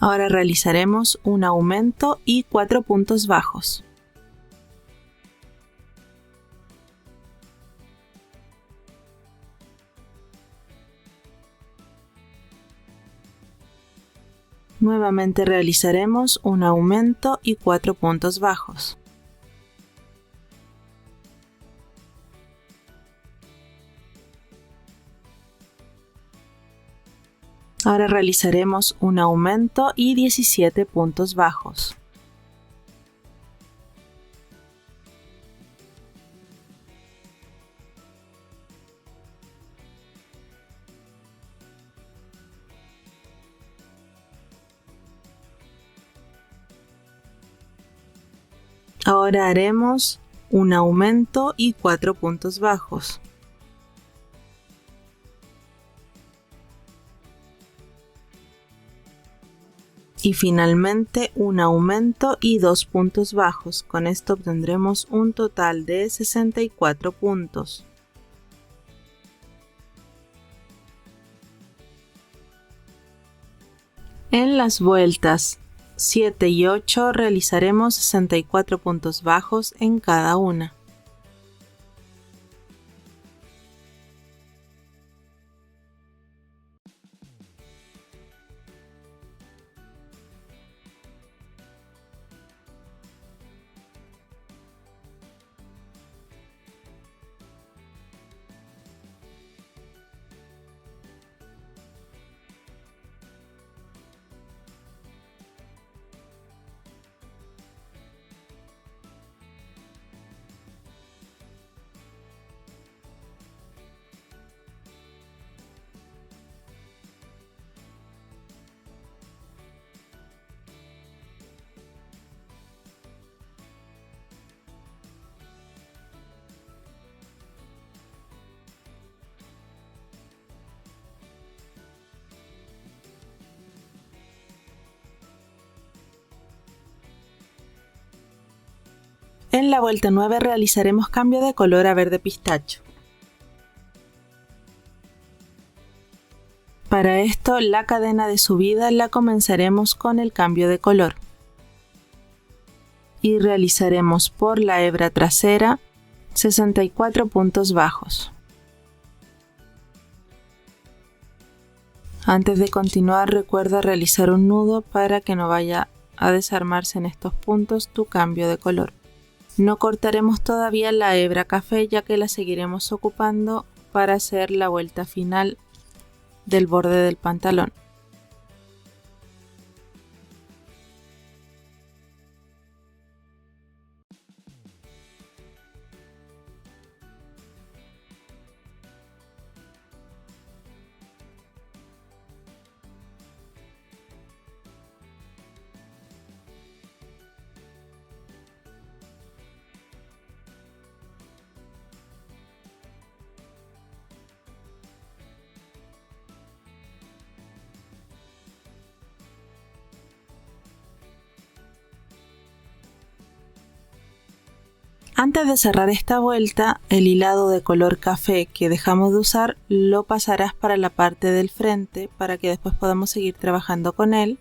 Ahora realizaremos un aumento y 4 puntos bajos. Nuevamente realizaremos un aumento y 4 puntos bajos. Ahora realizaremos un aumento y 17 puntos bajos. Ahora haremos un aumento y 4 puntos bajos. Y finalmente un aumento y 2 puntos bajos. Con esto obtendremos un total de 64 puntos. En las vueltas 7 y 8 realizaremos 64 puntos bajos en cada una. En la vuelta 9 realizaremos cambio de color a verde pistacho. Para esto, la cadena de subida la comenzaremos con el cambio de color. Y realizaremos por la hebra trasera 64 puntos bajos. Antes de continuar, recuerda realizar un nudo para que no vaya a desarmarse en estos puntos tu cambio de color. No cortaremos todavía la hebra café, ya que la seguiremos ocupando para hacer la vuelta final del borde del pantalón. Antes de cerrar esta vuelta, el hilado de color café que dejamos de usar lo pasarás para la parte del frente para que después podamos seguir trabajando con él.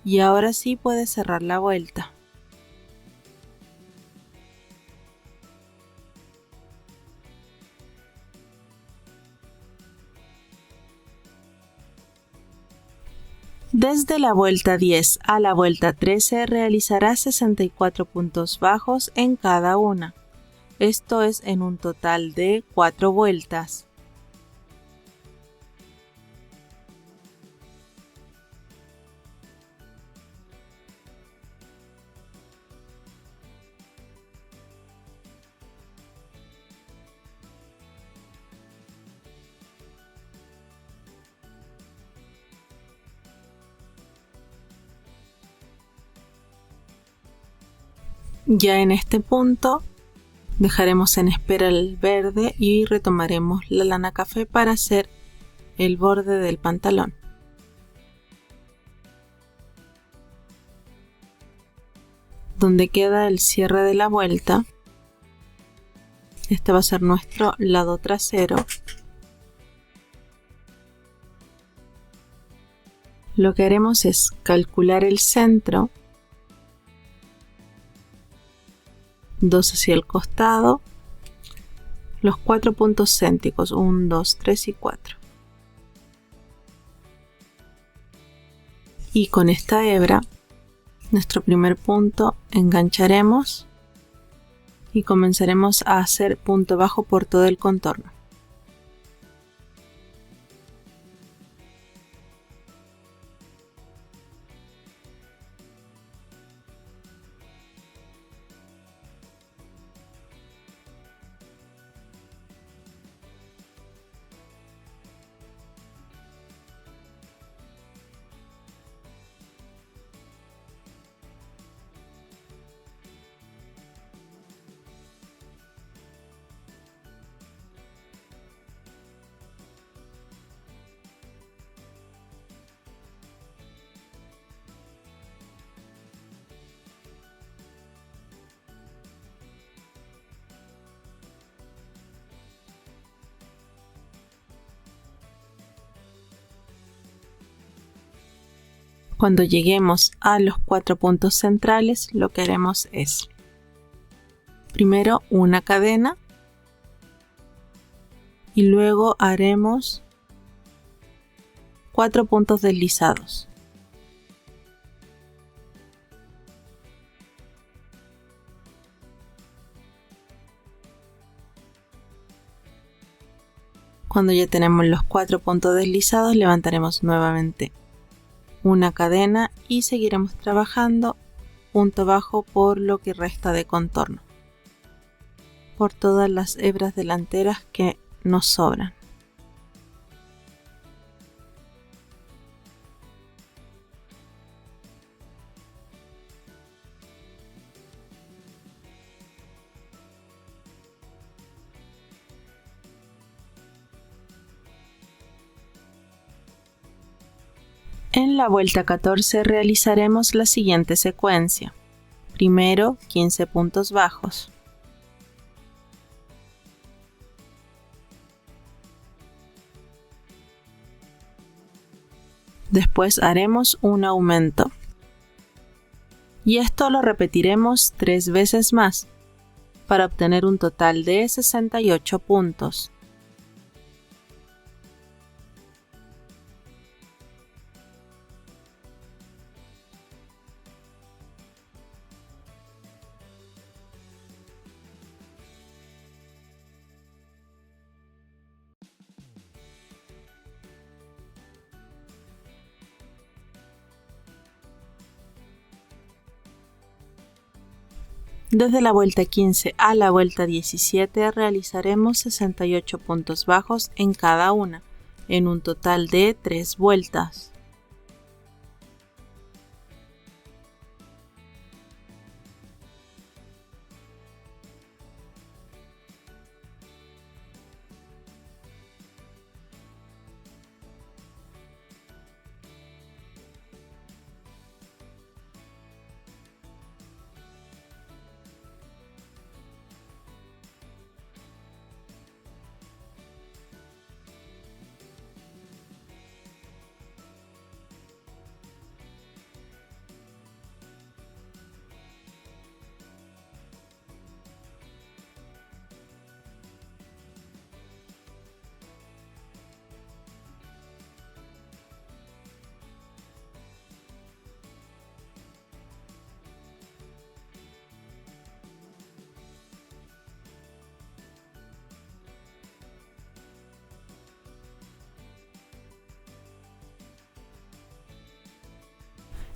Y ahora sí puedes cerrar la vuelta. Desde la vuelta 10 a la vuelta 13 realizarás 64 puntos bajos en cada una. Esto es en un total de 4 vueltas. Ya en este punto dejaremos en espera el verde y retomaremos la lana café para hacer el borde del pantalón. Donde queda el cierre de la vuelta, este va a ser nuestro lado trasero. Lo que haremos es calcular el centro, 2 hacia el costado, los 4 puntos céntricos, 1, 2, 3 y 4. Y con esta hebra, nuestro primer punto, engancharemos y comenzaremos a hacer punto bajo por todo el contorno. Cuando lleguemos a los 4 puntos centrales, lo que haremos es primero una cadena y luego haremos 4 puntos deslizados. Cuando ya tenemos los 4 puntos deslizados, levantaremos nuevamente una cadena y seguiremos trabajando punto bajo por lo que resta de contorno, por todas las hebras delanteras que nos sobran. En la vuelta 14 realizaremos la siguiente secuencia. Primero 15 puntos bajos. Después haremos un aumento. Y esto lo repetiremos 3 veces más, para obtener un total de 68 puntos. Desde la vuelta 15 a la vuelta 17 realizaremos 68 puntos bajos en cada una, en un total de 3 vueltas.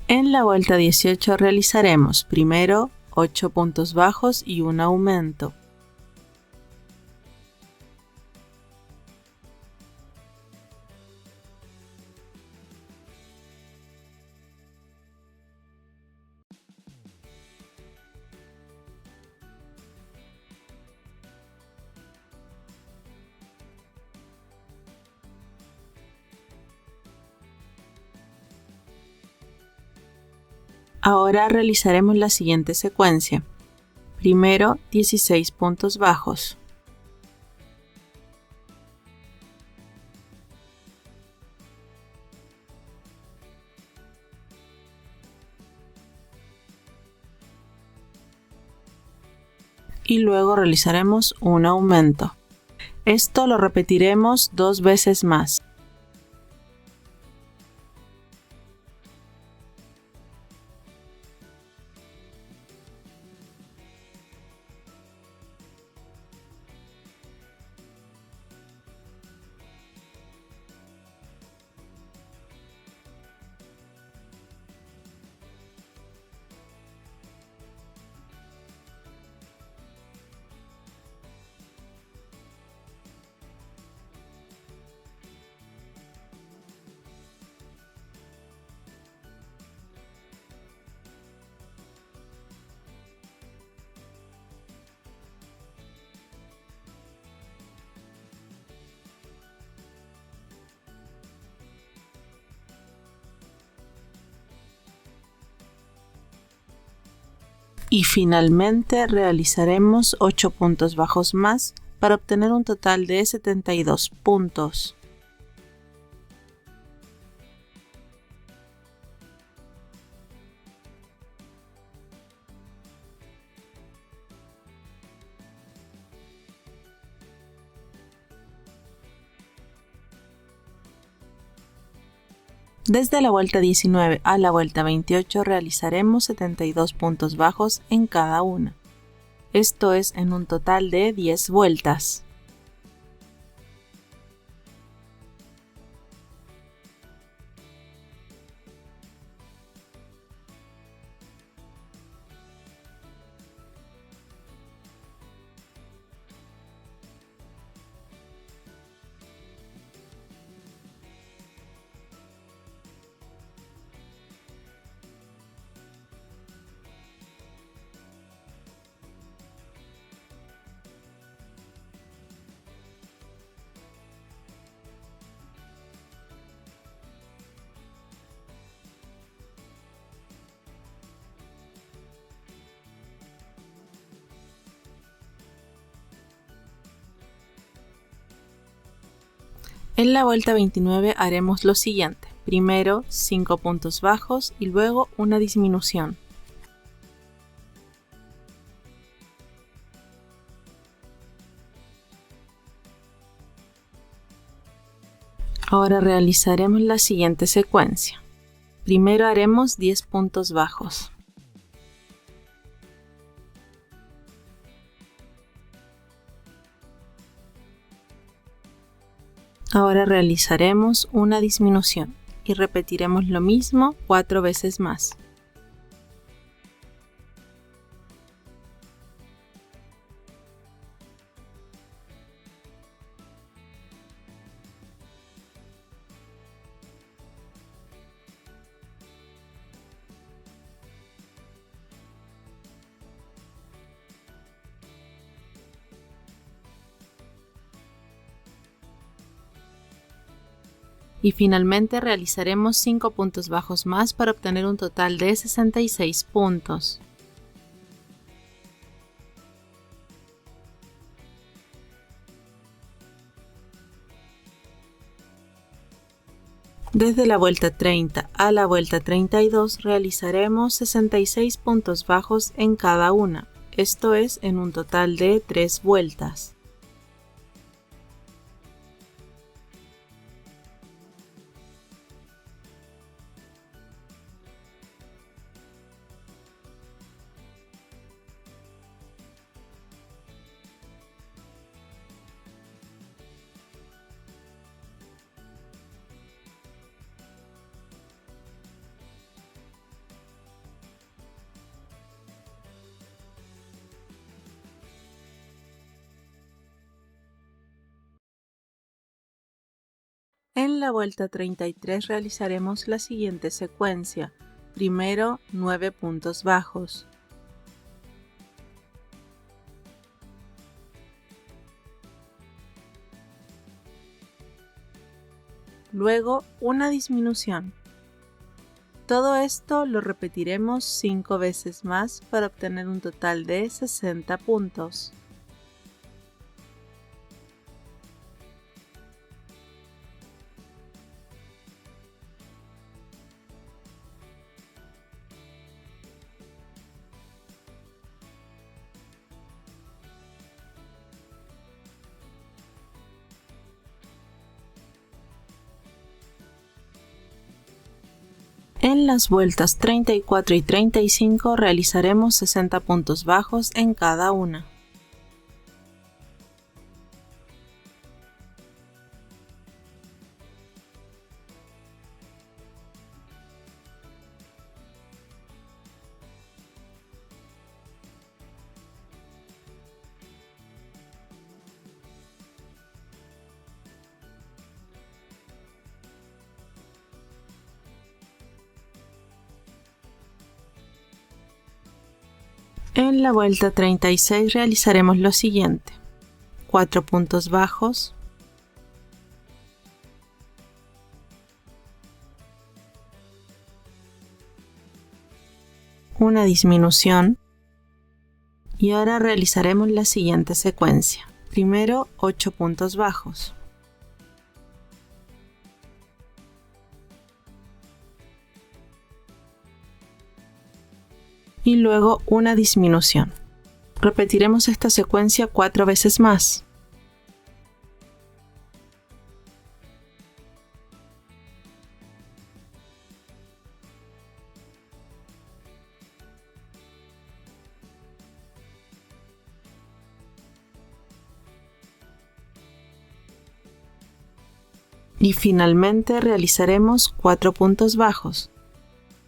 En la vuelta 18 realizaremos primero 8 puntos bajos y un aumento. Ahora realizaremos la siguiente secuencia. Primero 16 puntos bajos. Y luego realizaremos un aumento. Esto lo repetiremos 2 veces más. Y finalmente realizaremos 8 puntos bajos más para obtener un total de 72 puntos. Desde la vuelta 19 a la vuelta 28 realizaremos 72 puntos bajos en cada una. Esto es en un total de 10 vueltas. En la vuelta 29 haremos lo siguiente. Primero 5 puntos bajos y luego una disminución. Ahora realizaremos la siguiente secuencia. Primero haremos 10 puntos bajos. Ahora realizaremos una disminución y repetiremos lo mismo 4 veces más. Y finalmente realizaremos 5 puntos bajos más para obtener un total de 66 puntos. Desde la vuelta 30 a la vuelta 32 realizaremos 66 puntos bajos en cada una, esto es en un total de 3 vueltas. En la vuelta 33 realizaremos la siguiente secuencia. Primero 9 puntos bajos. Luego una disminución. Todo esto lo repetiremos 5 veces más para obtener un total de 60 puntos. En las vueltas 34 y 35 realizaremos 60 puntos bajos en cada una. En la vuelta 36 realizaremos lo siguiente. 4 puntos bajos, una disminución y ahora realizaremos la siguiente secuencia. Primero 8 puntos bajos. Y luego una disminución. Repetiremos esta secuencia 4 veces más. Y finalmente realizaremos 4 puntos bajos.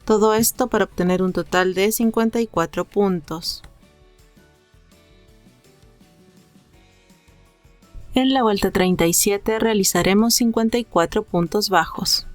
Todo esto para obtener un total de 54 puntos. En la vuelta 37 realizaremos 54 puntos bajos.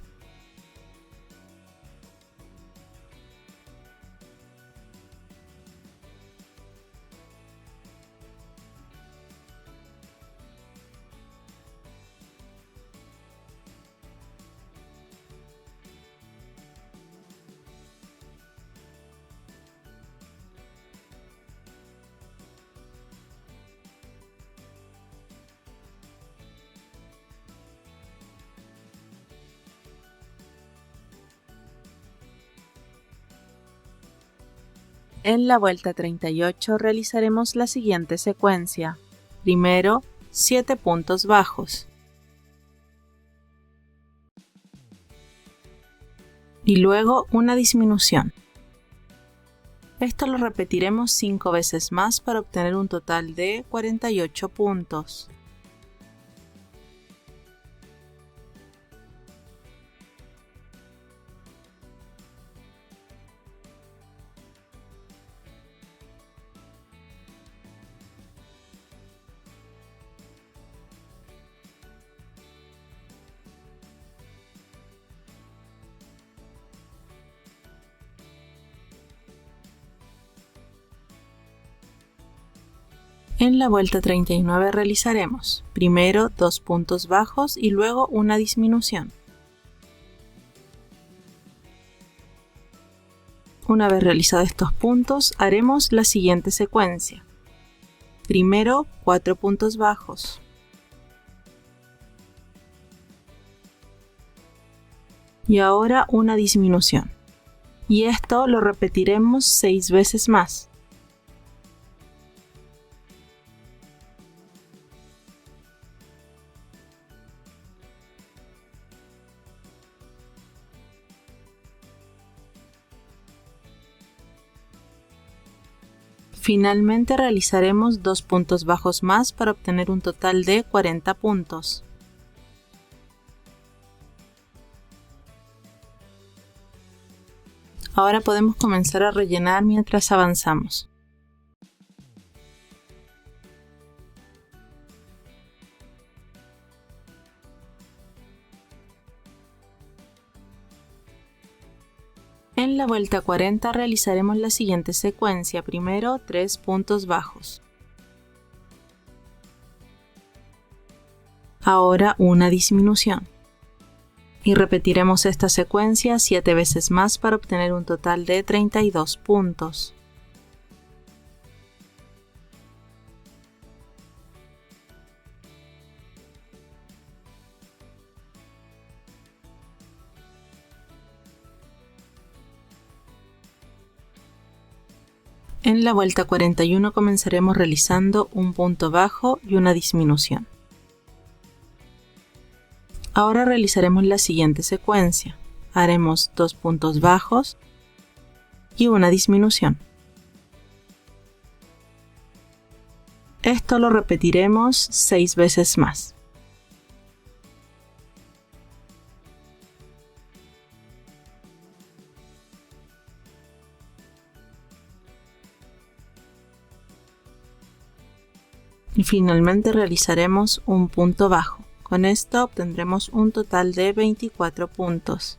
En la vuelta 38 realizaremos la siguiente secuencia. Primero, 7 puntos bajos. Y luego una disminución. Esto lo repetiremos 5 veces más para obtener un total de 48 puntos. En la vuelta 39 realizaremos primero 2 puntos bajos y luego una disminución. Una vez realizados estos puntos, haremos la siguiente secuencia. Primero 4 puntos bajos. Y ahora una disminución. Y esto lo repetiremos 6 veces más. Finalmente realizaremos 2 puntos bajos más para obtener un total de 40 puntos. Ahora podemos comenzar a rellenar mientras avanzamos. En la vuelta 40 realizaremos la siguiente secuencia. Primero 3 puntos bajos. Ahora una disminución. Y repetiremos esta secuencia 7 veces más para obtener un total de 32 puntos. En la vuelta 41 comenzaremos realizando un punto bajo y una disminución. Ahora realizaremos la siguiente secuencia. Haremos 2 puntos bajos y una disminución. Esto lo repetiremos 6 veces más. Y finalmente realizaremos un punto bajo. Con esto obtendremos un total de 24 puntos.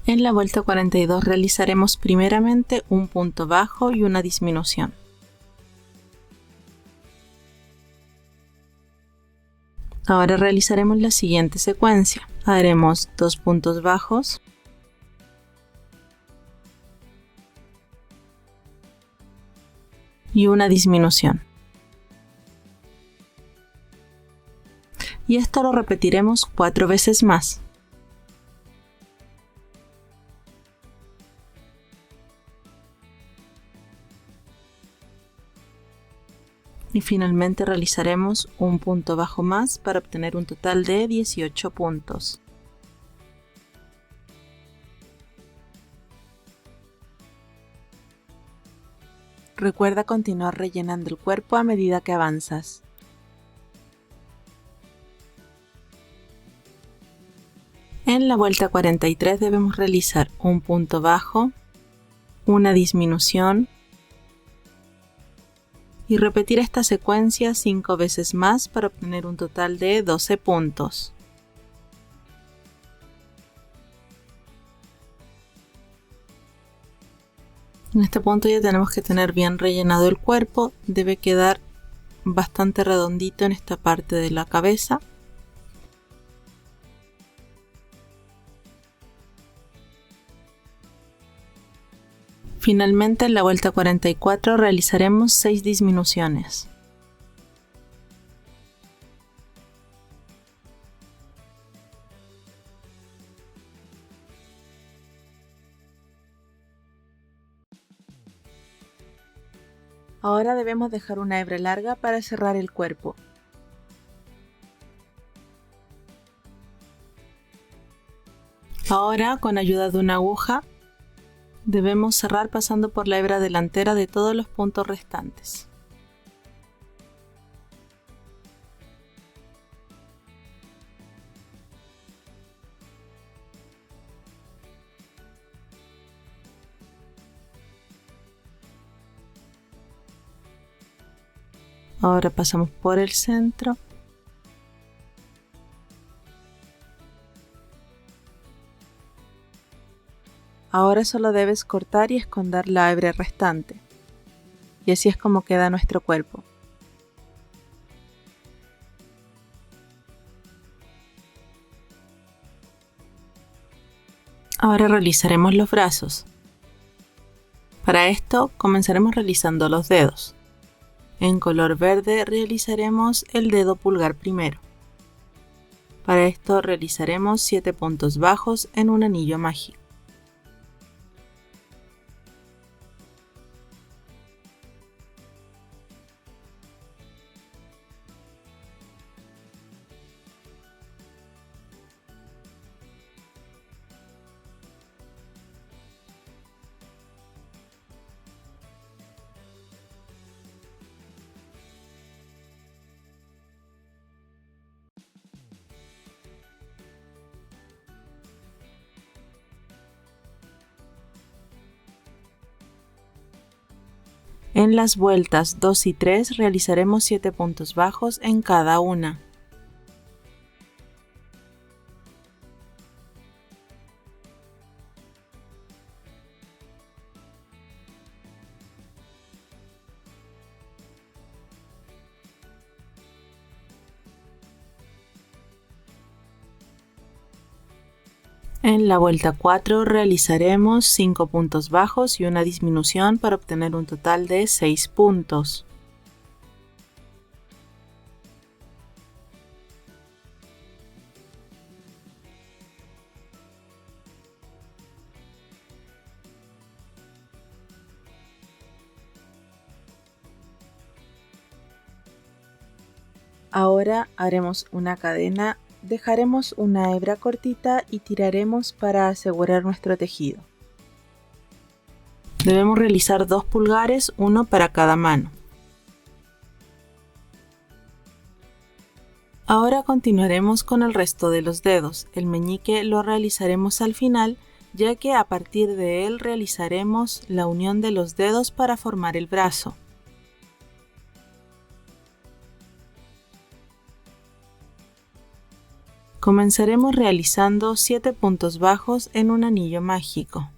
En la vuelta 42 realizaremos primeramente un punto bajo y una disminución. Ahora realizaremos la siguiente secuencia. Haremos 2 puntos bajos y una disminución. Y esto lo repetiremos 4 veces más. Y finalmente realizaremos un punto bajo más para obtener un total de 18 puntos. Recuerda continuar rellenando el cuerpo a medida que avanzas. En la vuelta 43 debemos realizar un punto bajo, una disminución y repetir esta secuencia 5 veces más para obtener un total de 12 puntos. En este punto ya tenemos que tener bien rellenado el cuerpo, debe quedar bastante redondito en esta parte de la cabeza. Finalmente, en la vuelta 44 realizaremos 6 disminuciones. Ahora debemos dejar una hebra larga para cerrar el cuerpo. Ahora, con ayuda de una aguja, debemos cerrar pasando por la hebra delantera de todos los puntos restantes. Ahora pasamos por el centro. Ahora solo debes cortar y esconder la hebra restante. Y así es como queda nuestro cuerpo. Ahora realizaremos los brazos. Para esto comenzaremos realizando los dedos. En color verde realizaremos el dedo pulgar primero. Para esto realizaremos 7 puntos bajos en un anillo mágico. En las vueltas 2 y 3 realizaremos 7 puntos bajos en cada una. En la vuelta 4 realizaremos 5 puntos bajos y una disminución para obtener un total de 6 puntos. Ahora haremos una cadena. Dejaremos una hebra cortita y tiraremos para asegurar nuestro tejido. Debemos realizar 2 pulgares, uno para cada mano. Ahora continuaremos con el resto de los dedos. El meñique lo realizaremos al final, ya que a partir de él realizaremos la unión de los dedos para formar el brazo. Comenzaremos realizando 7 puntos bajos en un anillo mágico.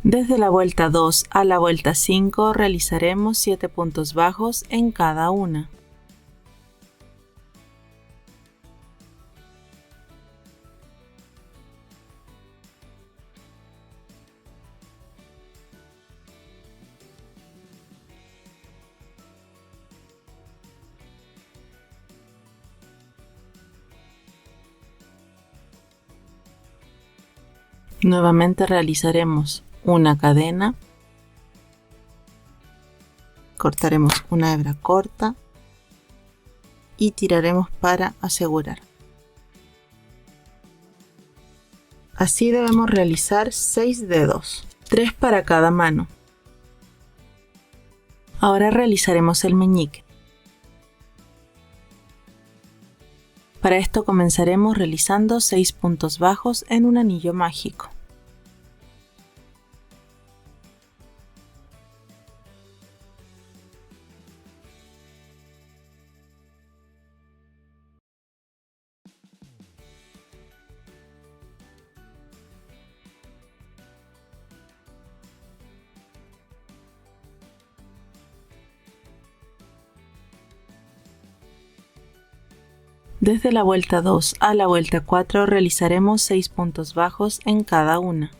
Desde la vuelta 2 a la vuelta 5 realizaremos 7 puntos bajos en cada una. Nuevamente realizaremos una cadena, cortaremos una hebra corta y tiraremos para asegurar. Así debemos realizar 6 dedos, 3 para cada mano. Ahora realizaremos el meñique. Para esto comenzaremos realizando 6 puntos bajos en un anillo mágico. Desde la vuelta 2 a la vuelta 4 realizaremos 6 puntos bajos en cada una.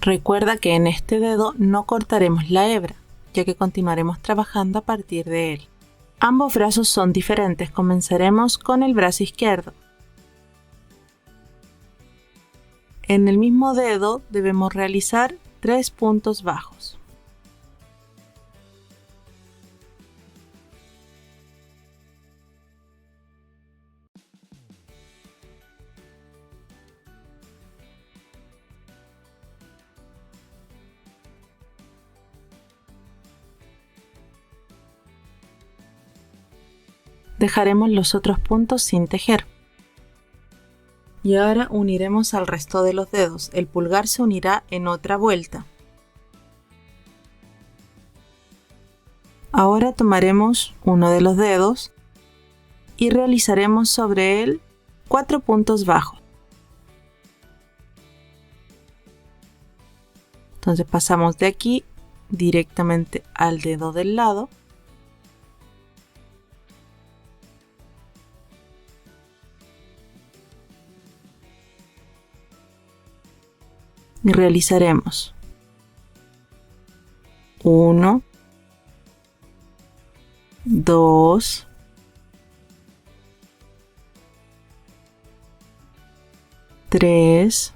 Recuerda que en este dedo no cortaremos la hebra, ya que continuaremos trabajando a partir de él. Ambos brazos son diferentes, comenzaremos con el brazo izquierdo. En el mismo dedo debemos realizar 3 puntos bajos. Dejaremos los otros puntos sin tejer. Y ahora uniremos al resto de los dedos. El pulgar se unirá en otra vuelta. Ahora tomaremos uno de los dedos y realizaremos sobre él 4 puntos bajos. Entonces pasamos de aquí directamente al dedo del lado. Y realizaremos 1, 2, 3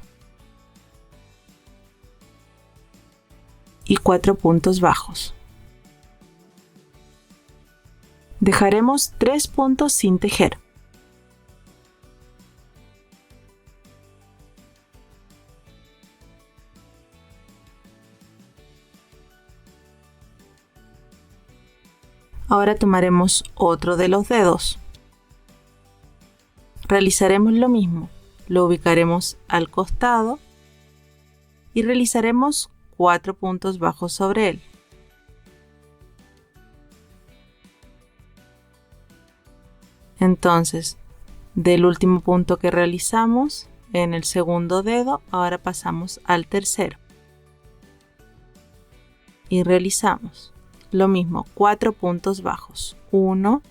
y 4 puntos bajos. Dejaremos 3 puntos sin tejer. Ahora tomaremos otro de los dedos. Realizaremos lo mismo. Lo ubicaremos al costado y realizaremos 4 puntos bajos sobre él. Entonces, del último punto que realizamos en el segundo dedo, ahora pasamos al tercero. Y realizamos lo mismo, 4 puntos bajos. 1,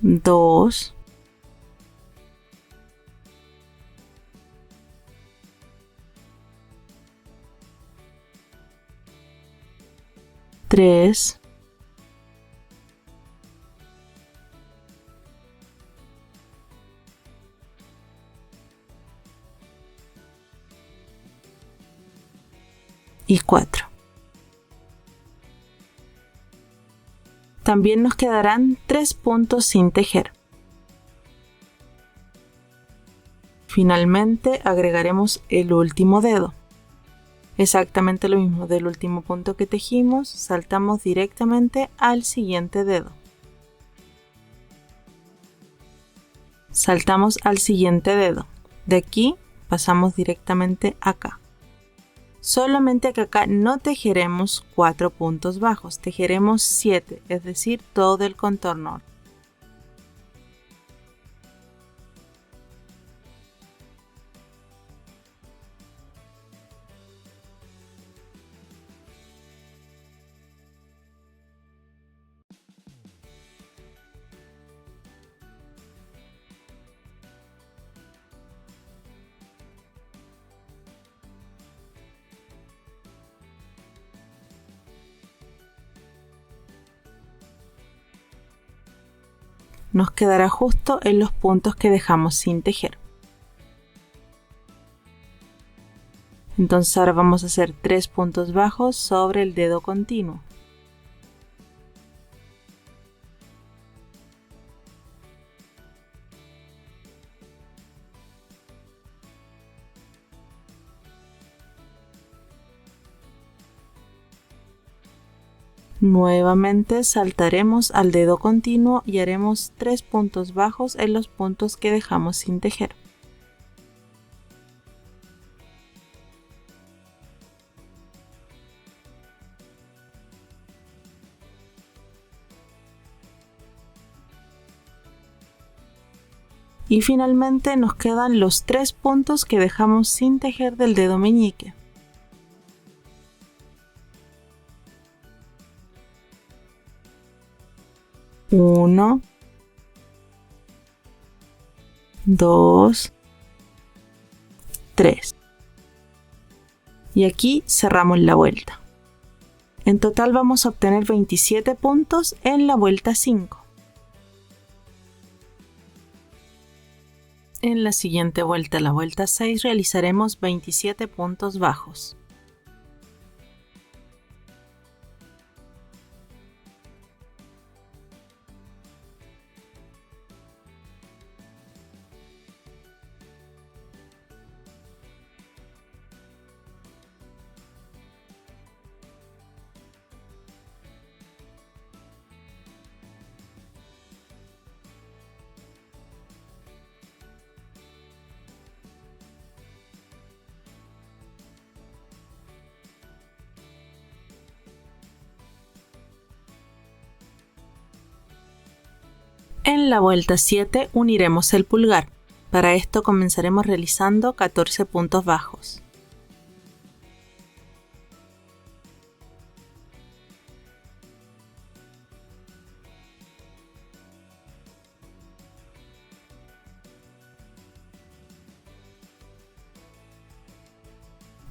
2, 3, 4. También nos quedarán 3 puntos sin tejer. Finalmente agregaremos el último dedo. Exactamente lo mismo, del último punto que tejimos, saltamos directamente al siguiente dedo. Saltamos al siguiente dedo. De aquí pasamos directamente acá. Solamente que acá no tejeremos 4 puntos bajos, tejeremos 7, es decir, todo el contorno. Nos quedará justo en los puntos que dejamos sin tejer. Entonces ahora vamos a hacer 3 puntos bajos sobre el dedo continuo. Nuevamente saltaremos al dedo continuo y haremos 3 puntos bajos en los puntos que dejamos sin tejer. Y finalmente nos quedan los 3 puntos que dejamos sin tejer del dedo meñique. Uno, 2, 3. Y aquí cerramos la vuelta. En total vamos a obtener 27 puntos en la vuelta 5. En la siguiente vuelta, la vuelta 6, realizaremos 27 puntos bajos. En la vuelta 7 uniremos el pulgar. Para esto comenzaremos realizando 14 puntos bajos.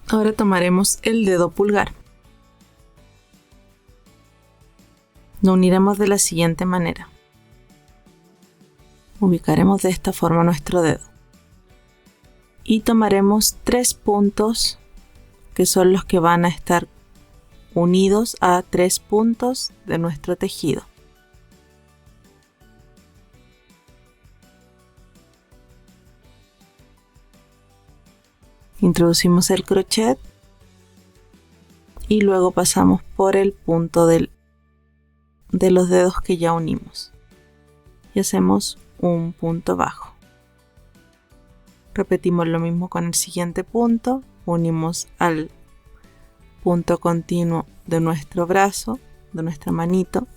Ahora tomaremos el dedo pulgar. Lo uniremos de la siguiente manera. Ubicaremos de esta forma nuestro dedo y tomaremos 3 puntos que son los que van a estar unidos a 3 puntos de nuestro tejido. Introducimos el crochet y luego pasamos por el punto de los dedos que ya unimos y hacemos un punto bajo. Repetimos lo mismo con el siguiente punto, unimos al punto continuo de nuestro brazo, de nuestra manito,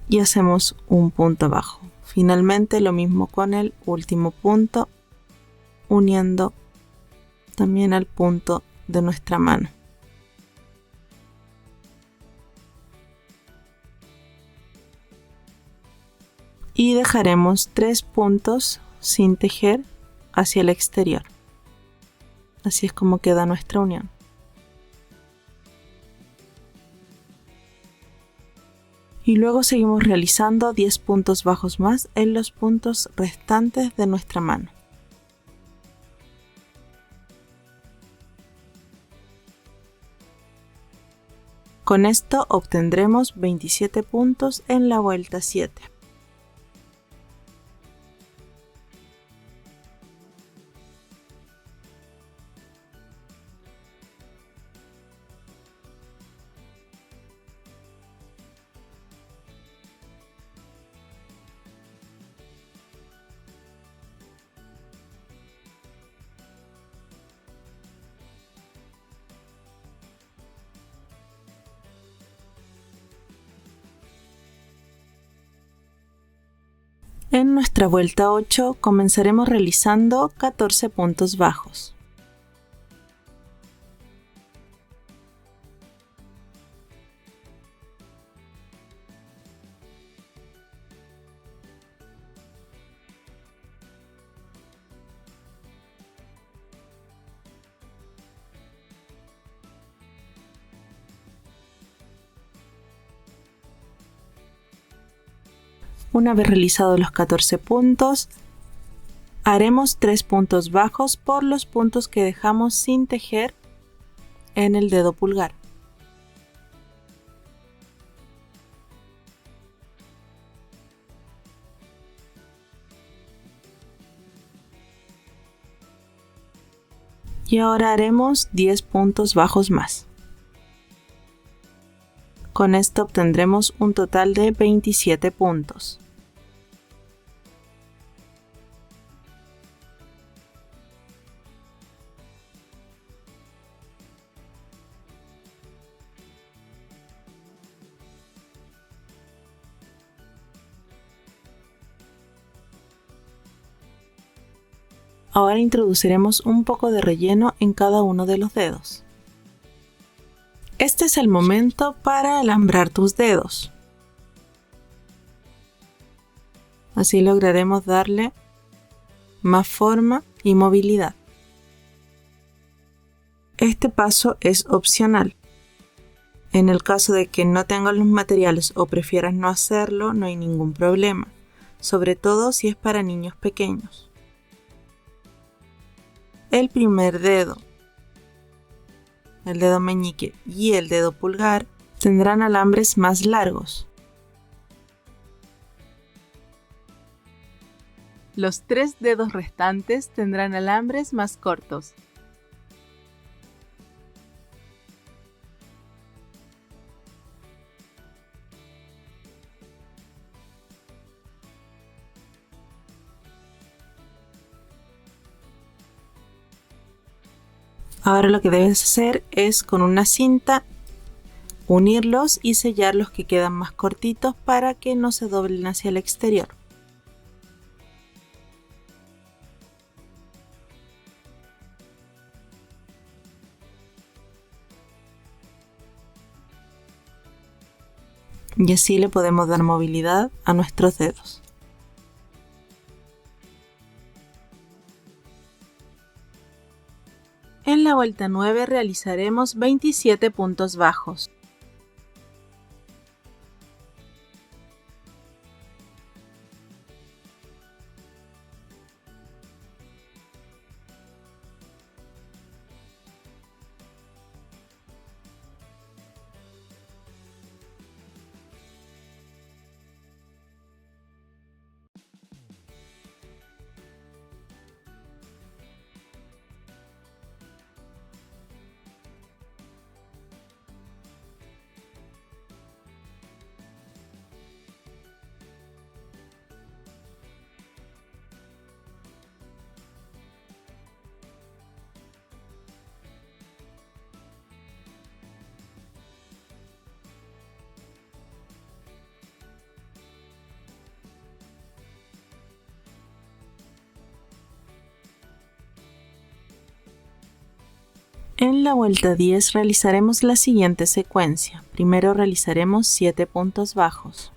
y hacemos un punto bajo. Finalmente lo mismo con el último punto, uniendo también al punto de nuestra mano. Y dejaremos 3 puntos sin tejer hacia el exterior. Así es como queda nuestra unión. Y luego seguimos realizando 10 puntos bajos más en los puntos restantes de nuestra mano. Con esto obtendremos 27 puntos en la vuelta 7. En nuestra vuelta 8 comenzaremos realizando 14 puntos bajos. Una vez realizados los 14 puntos, haremos 3 puntos bajos por los puntos que dejamos sin tejer en el dedo pulgar. Y ahora haremos 10 puntos bajos más. Con esto obtendremos un total de 27 puntos. Ahora introduciremos un poco de relleno en cada uno de los dedos. Este es el momento para alambrar tus dedos. Así lograremos darle más forma y movilidad. Este paso es opcional. En el caso de que no tengas los materiales o prefieras no hacerlo, no hay ningún problema, sobre todo si es para niños pequeños. El primer dedo, el dedo meñique y el dedo pulgar tendrán alambres más largos. Los 3 dedos restantes tendrán alambres más cortos. Ahora lo que debes hacer es con una cinta unirlos y sellar los que quedan más cortitos para que no se doblen hacia el exterior. Y así le podemos dar movilidad a nuestros dedos. En la vuelta 9 realizaremos 27 puntos bajos. En la vuelta 10 realizaremos la siguiente secuencia. Primero realizaremos 7 puntos bajos.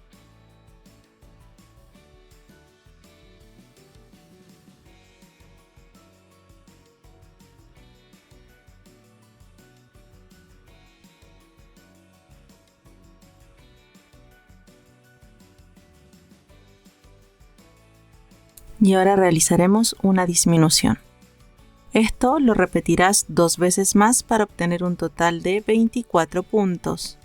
Y ahora realizaremos una disminución. Esto lo repetirás 2 veces más para obtener un total de 24 puntos.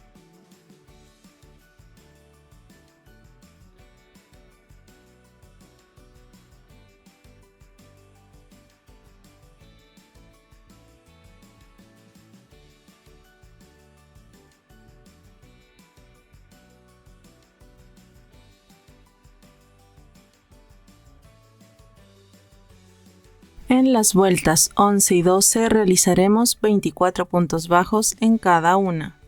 En las vueltas 11 y 12 realizaremos 24 puntos bajos en cada una.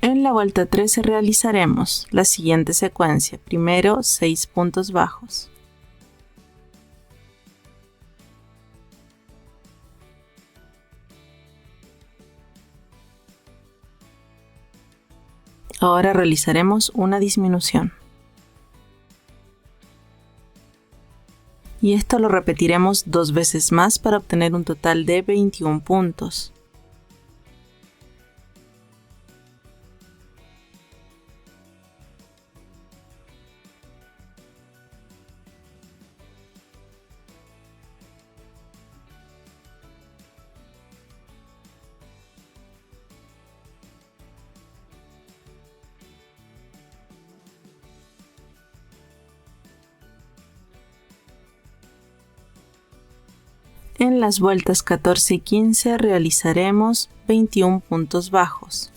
En la vuelta 13 realizaremos la siguiente secuencia. Primero 6 puntos bajos. Ahora realizaremos una disminución. Y esto lo repetiremos 2 veces más para obtener un total de 21 puntos. En las vueltas 14 y 15 realizaremos 21 puntos bajos.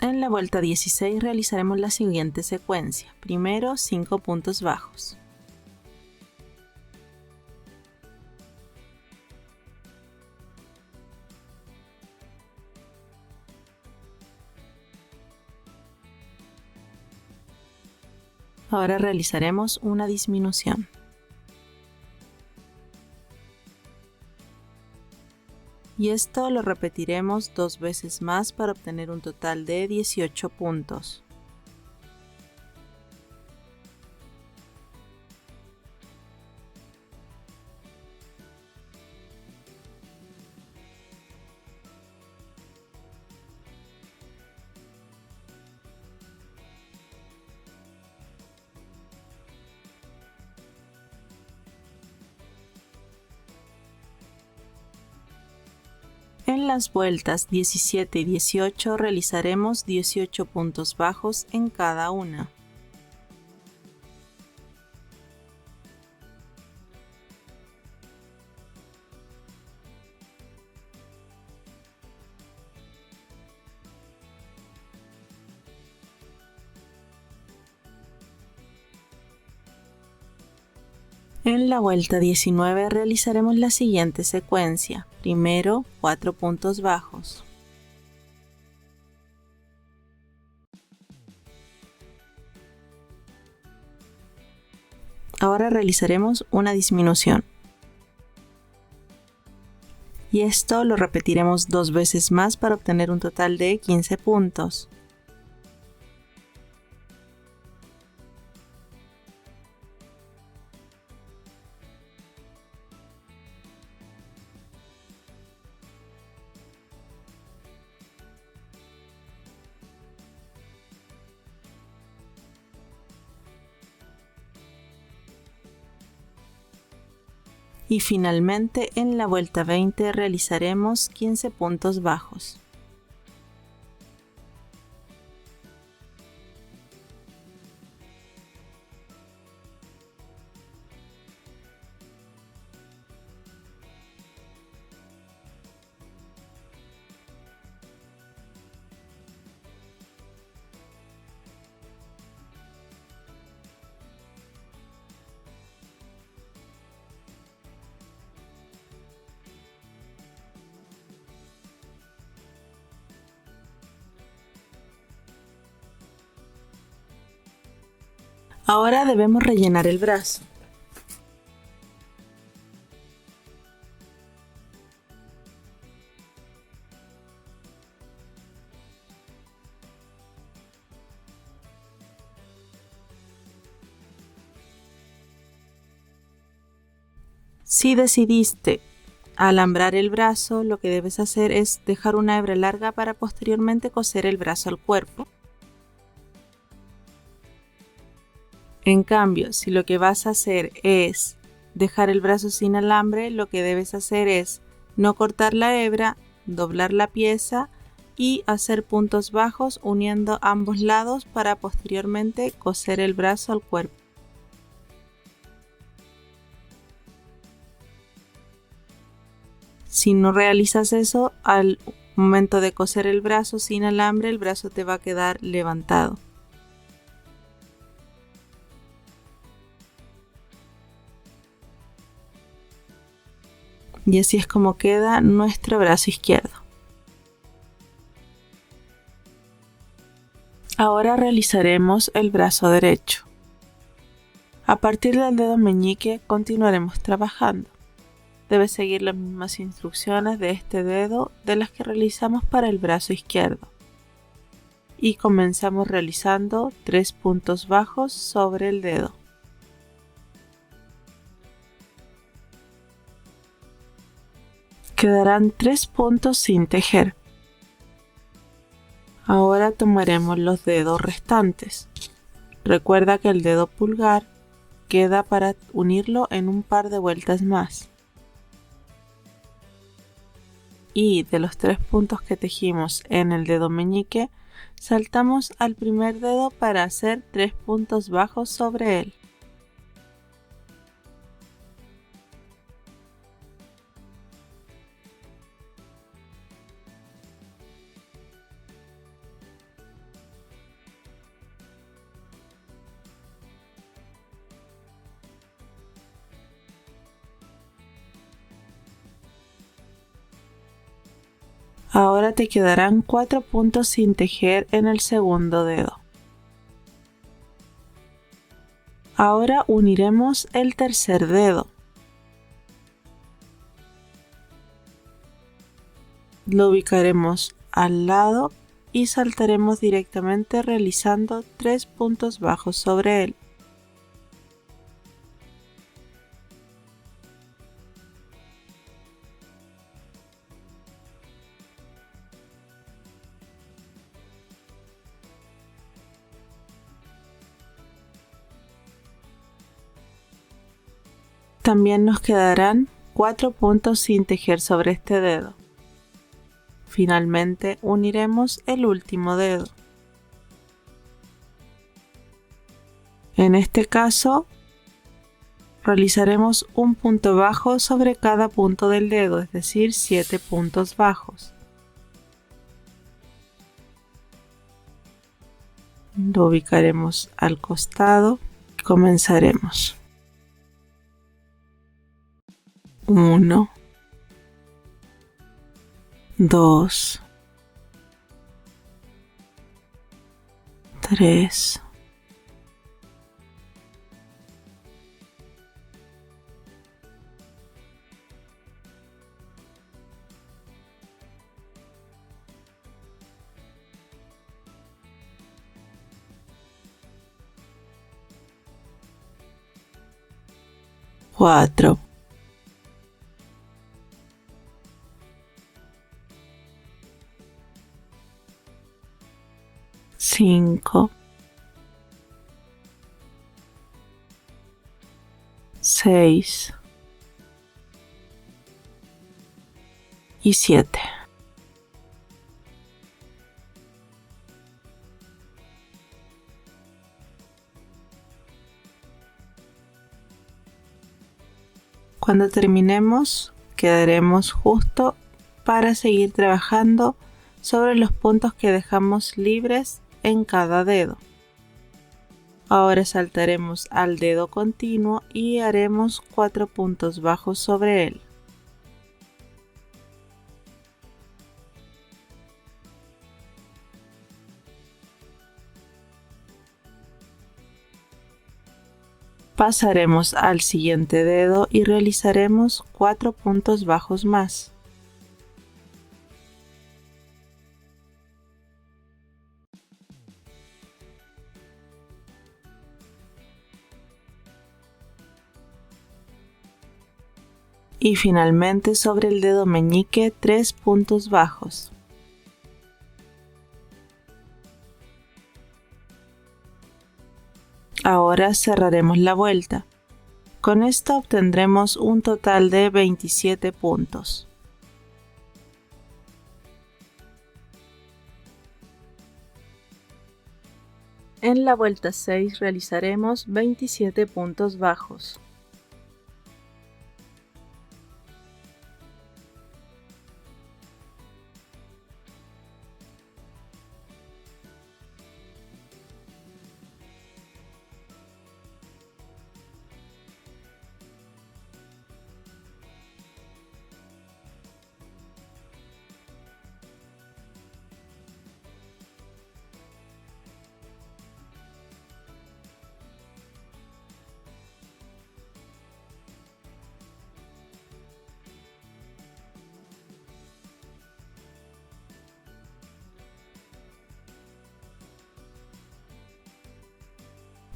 En la vuelta 16 realizaremos la siguiente secuencia. Primero 5 puntos bajos. Ahora realizaremos una disminución. Y esto lo repetiremos 2 veces más para obtener un total de 18 puntos. En las vueltas 17 y 18 realizaremos 18 puntos bajos en cada una. En la vuelta 19 realizaremos la siguiente secuencia. Primero 4 puntos bajos. Ahora realizaremos una disminución. Y esto lo repetiremos 2 veces más para obtener un total de 15 puntos. Y finalmente en la vuelta 20 realizaremos 15 puntos bajos. Ahora debemos rellenar el brazo. Si decidiste alambrar el brazo, lo que debes hacer es dejar una hebra larga para posteriormente coser el brazo al cuerpo. En cambio, si lo que vas a hacer es dejar el brazo sin alambre, lo que debes hacer es no cortar la hebra, doblar la pieza y hacer puntos bajos uniendo ambos lados para posteriormente coser el brazo al cuerpo. Si no realizas eso, al momento de coser el brazo sin alambre, el brazo te va a quedar levantado. Y así es como queda nuestro brazo izquierdo. Ahora realizaremos el brazo derecho. A partir del dedo meñique continuaremos trabajando. Debes seguir las mismas instrucciones de este dedo de las que realizamos para el brazo izquierdo. Y comenzamos realizando 3 puntos bajos sobre el dedo. Quedarán 3 puntos sin tejer. Ahora tomaremos los dedos restantes. Recuerda que el dedo pulgar queda para unirlo en un par de vueltas más. Y de los 3 puntos que tejimos en el dedo meñique, saltamos al primer dedo para hacer 3 puntos bajos sobre él. Ahora te quedarán 4 puntos sin tejer en el segundo dedo. Ahora uniremos el tercer dedo. Lo ubicaremos al lado y saltaremos directamente realizando 3 puntos bajos sobre él. También nos quedarán 4 puntos sin tejer sobre este dedo. Finalmente uniremos el último dedo. En este caso, realizaremos un punto bajo sobre cada punto del dedo, es decir, 7 puntos bajos. Lo ubicaremos al costado y comenzaremos. 1, 2, 3, 4, 5, 6 y 7. Cuando terminemos, quedaremos justo para seguir trabajando sobre los puntos que dejamos libres en cada dedo. Ahora saltaremos al dedo continuo y haremos 4 puntos bajos sobre él. Pasaremos al siguiente dedo y realizaremos 4 puntos bajos más. Y finalmente sobre el dedo meñique 3 puntos bajos. Ahora cerraremos la vuelta. Con esto obtendremos un total de 27 puntos. En la vuelta 6 realizaremos 27 puntos bajos.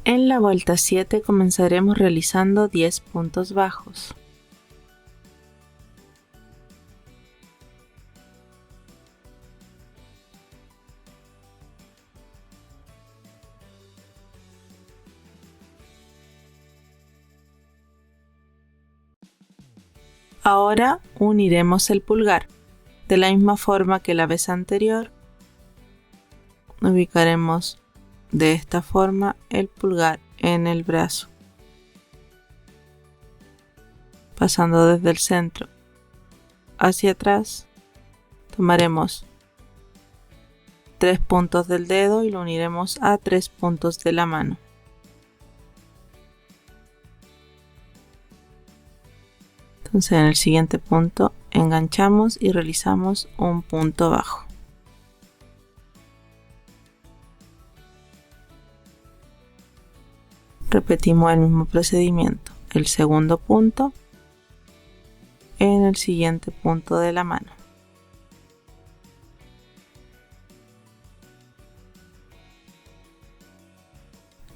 En la vuelta 7 comenzaremos realizando 10 puntos bajos. Ahora uniremos el pulgar. De la misma forma que la vez anterior, ubicaremos de esta forma el pulgar en el brazo, pasando desde el centro hacia atrás. Tomaremos 3 puntos del dedo y lo uniremos a 3 puntos de la mano. Entonces en el siguiente punto enganchamos y realizamos un punto bajo. Repetimos el mismo procedimiento, el segundo punto en el siguiente punto de la mano.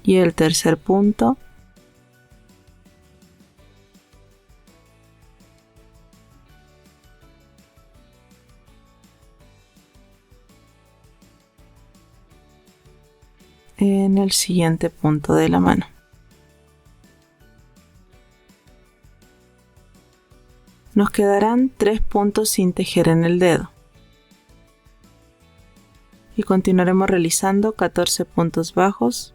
Y el tercer punto en el siguiente punto de la mano. Nos quedarán 3 puntos sin tejer en el dedo. Y continuaremos realizando 14 puntos bajos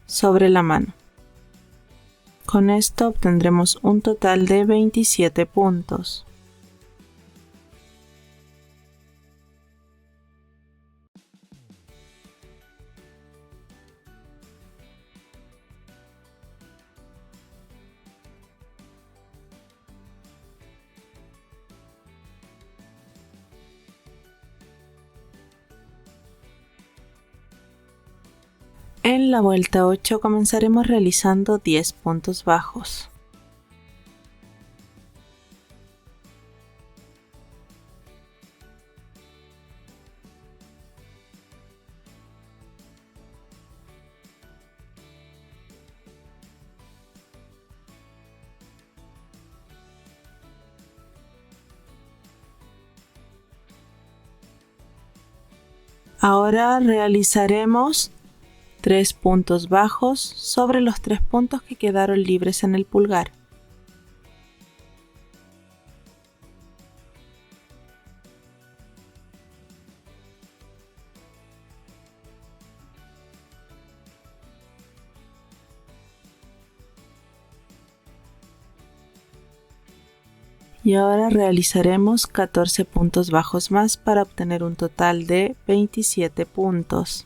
sobre la mano. Con esto obtendremos un total de 27 puntos. En la vuelta 8 comenzaremos realizando 10 puntos bajos. Ahora realizaremos 3 puntos bajos sobre los 3 puntos que quedaron libres en el pulgar. Y ahora realizaremos 14 puntos bajos más para obtener un total de 27 puntos.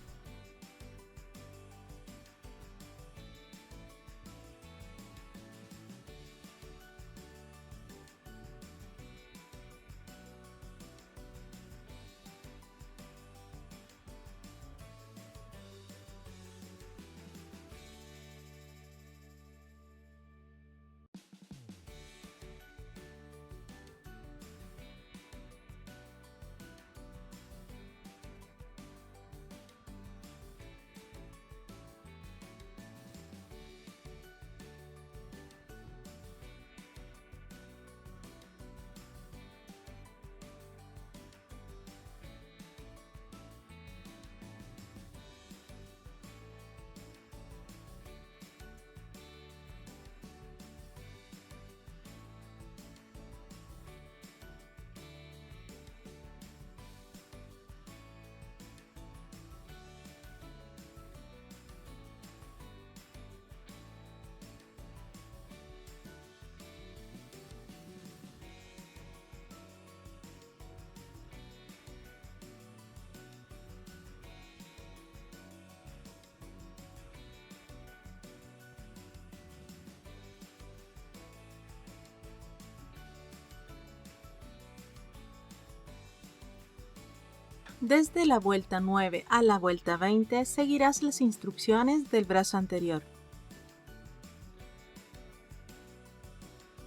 Desde la vuelta 9 a la vuelta 20 seguirás las instrucciones del brazo anterior.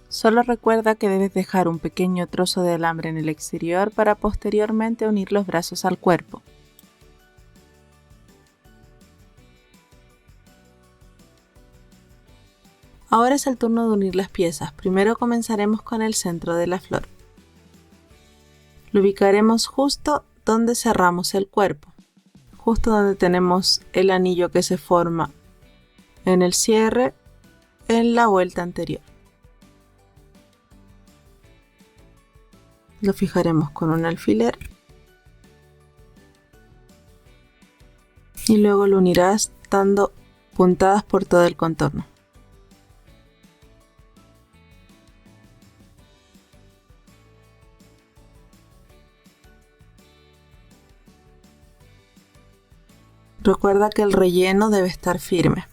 Solo recuerda que debes dejar un pequeño trozo de alambre en el exterior para posteriormente unir los brazos al cuerpo. Ahora es el turno de unir las piezas. Primero comenzaremos con el centro de la flor. Lo ubicaremos justo donde cerramos el cuerpo, justo donde tenemos el anillo que se forma en el cierre en la vuelta anterior. Lo fijaremos con un alfiler y luego lo unirás dando puntadas por todo el contorno. Recuerda que el relleno debe estar firme.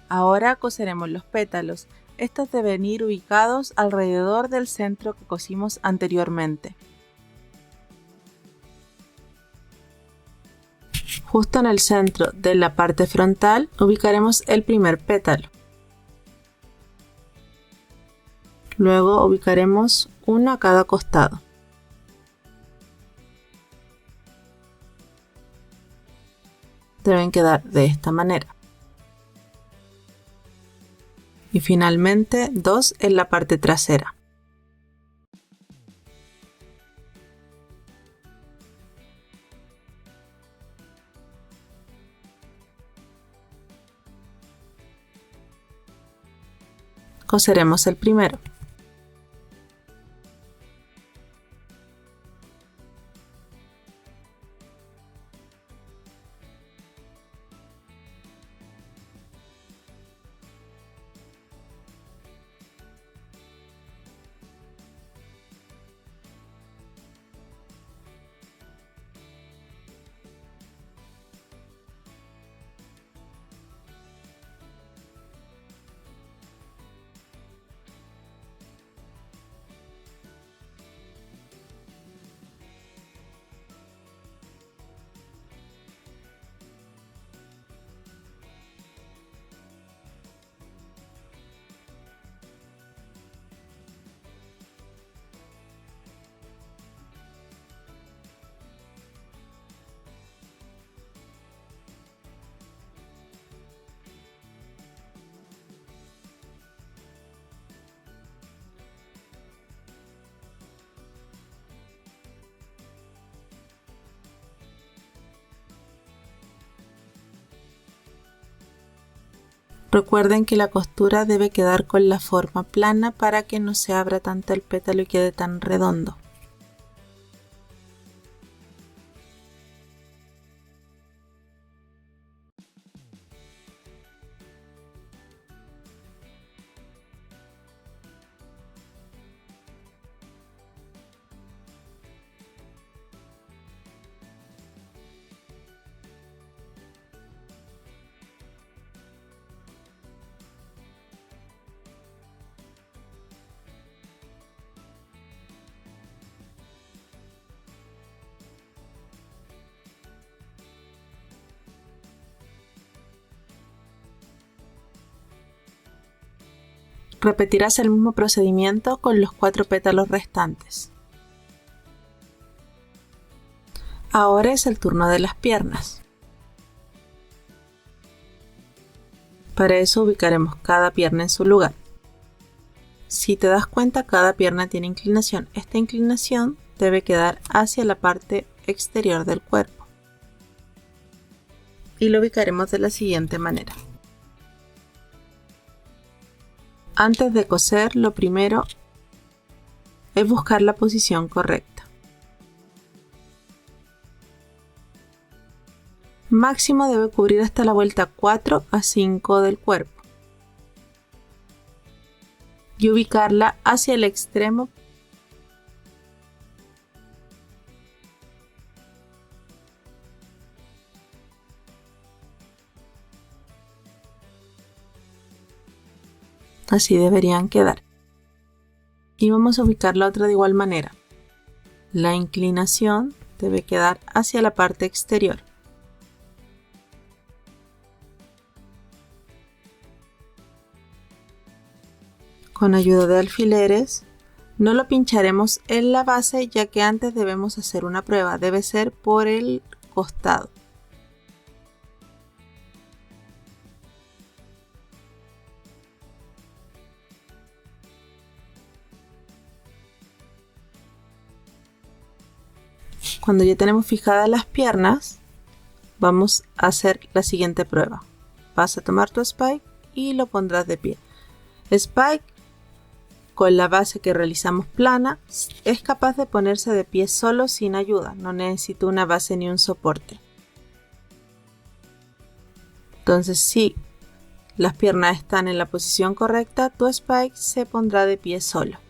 Ahora coseremos los pétalos. Estos deben ir ubicados alrededor del centro que cosimos anteriormente. Justo en el centro de la parte frontal ubicaremos el primer pétalo. Luego ubicaremos uno a cada costado. Deben quedar de esta manera. Y finalmente 2 en la parte trasera. Coseremos el primero. Recuerden que la costura debe quedar con la forma plana para que no se abra tanto el pétalo y quede tan redondo. Repetirás el mismo procedimiento con los 4 pétalos restantes. Ahora es el turno de las piernas. Para eso ubicaremos cada pierna en su lugar. Si te das cuenta, cada pierna tiene inclinación. Esta inclinación debe quedar hacia la parte exterior del cuerpo. Y lo ubicaremos de la siguiente manera. Antes de coser, lo primero es buscar la posición correcta. Máximo debe cubrir hasta la vuelta 4 a 5 del cuerpo y ubicarla hacia el extremo . Así deberían quedar. Y vamos a ubicar la otra de igual manera. La inclinación debe quedar hacia la parte exterior. Con ayuda de alfileres, no lo pincharemos en la base, ya que antes debemos hacer una prueba. Debe ser por el costado. Cuando ya tenemos fijadas las piernas, vamos a hacer la siguiente prueba. Vas a tomar tu spike y lo pondrás de pie. Spike con la base que realizamos plana es capaz de ponerse de pie solo sin ayuda, no necesita una base ni un soporte. Entonces, si las piernas están en la posición correcta, tu spike se pondrá de pie solo.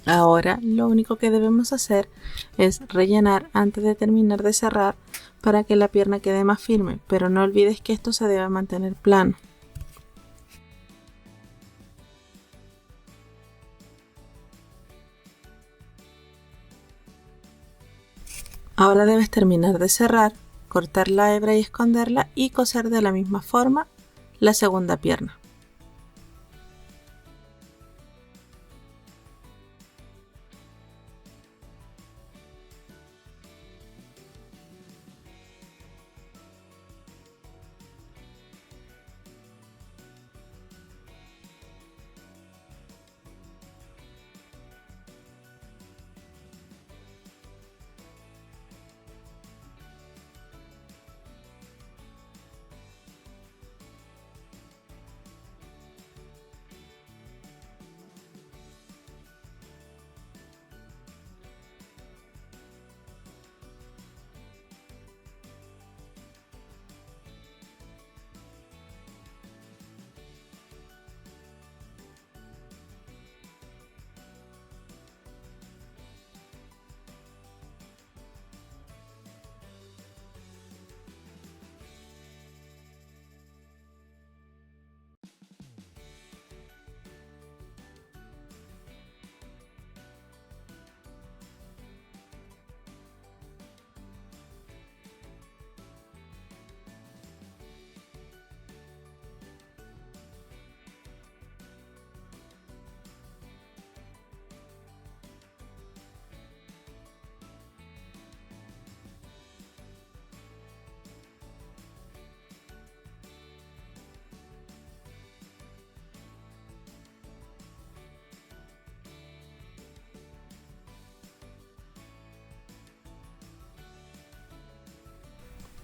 Ahora lo único que debemos hacer es rellenar antes de terminar de cerrar para que la pierna quede más firme, pero no olvides que esto se debe mantener plano. Ahora debes terminar de cerrar, cortar la hebra y esconderla y coser de la misma forma la segunda pierna.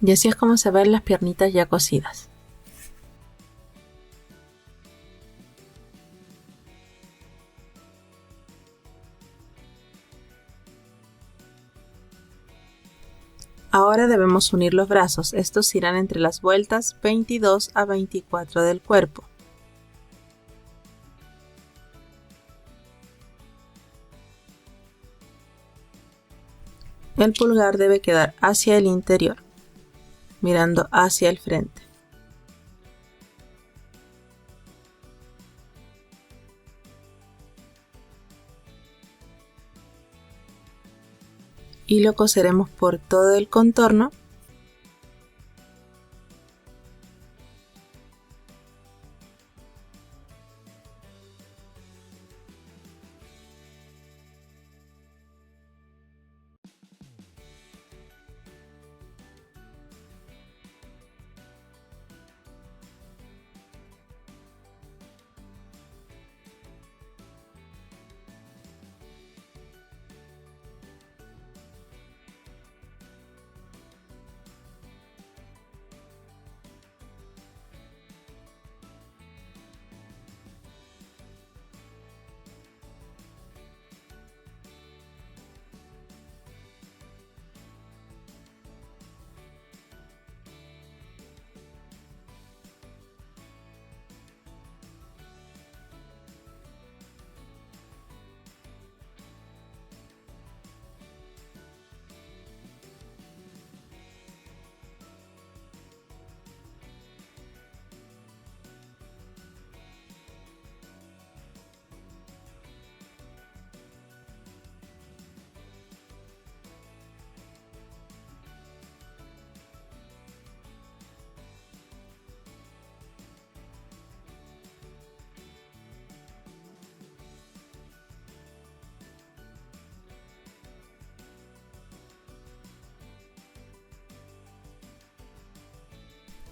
Y así es como se ven las piernitas ya cosidas. Ahora debemos unir los brazos, estos irán entre las vueltas 22 a 24 del cuerpo. El pulgar debe quedar hacia el interior, mirando hacia el frente. Y lo coseremos por todo el contorno .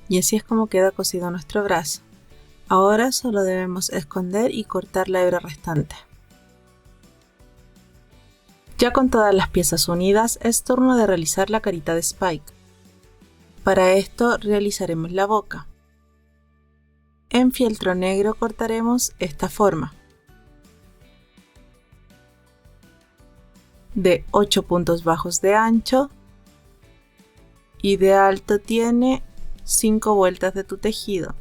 Y así es como queda cosido nuestro brazo. Ahora solo debemos esconder y cortar la hebra restante. Ya con todas las piezas unidas, es turno de realizar la carita de Spike. Para esto realizaremos la boca. En fieltro negro cortaremos esta forma. De 8 puntos bajos de ancho y de alto tiene 5 vueltas de tu tejido.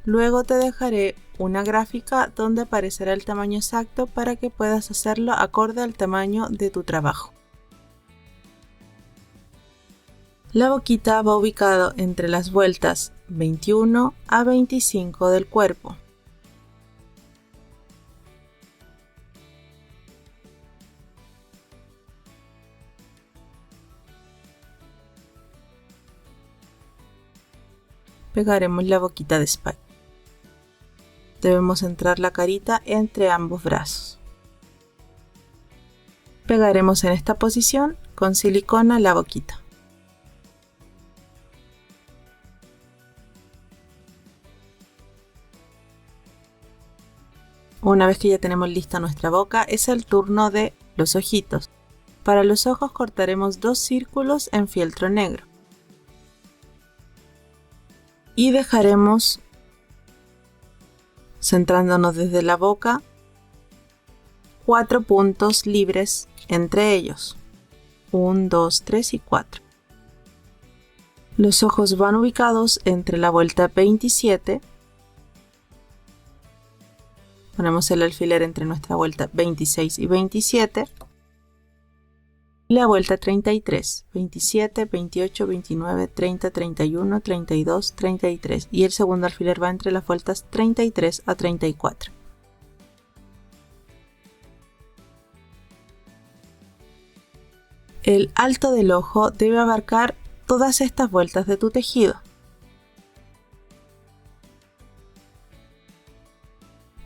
Luego te dejaré una gráfica donde aparecerá el tamaño exacto para que puedas hacerlo acorde al tamaño de tu trabajo. La boquita va ubicado entre las vueltas 21 a 25 del cuerpo. Pegaremos la boquita de Spike. Debemos centrar la carita entre ambos brazos. Pegaremos en esta posición con silicona la boquita. Una vez que ya tenemos lista nuestra boca, es el turno de los ojitos. Para los ojos cortaremos 2 círculos en fieltro negro. Y dejaremos, centrándonos desde la boca, 4 puntos libres entre ellos. 1, 2, 3 y 4. Los ojos van ubicados entre la vuelta 27. Ponemos el alfiler entre nuestra vuelta 26 y 27. Y la vuelta 33, 27, 28, 29, 30, 31, 32, 33. Y el segundo alfiler va entre las vueltas 33 a 34. El alto del ojo debe abarcar todas estas vueltas de tu tejido.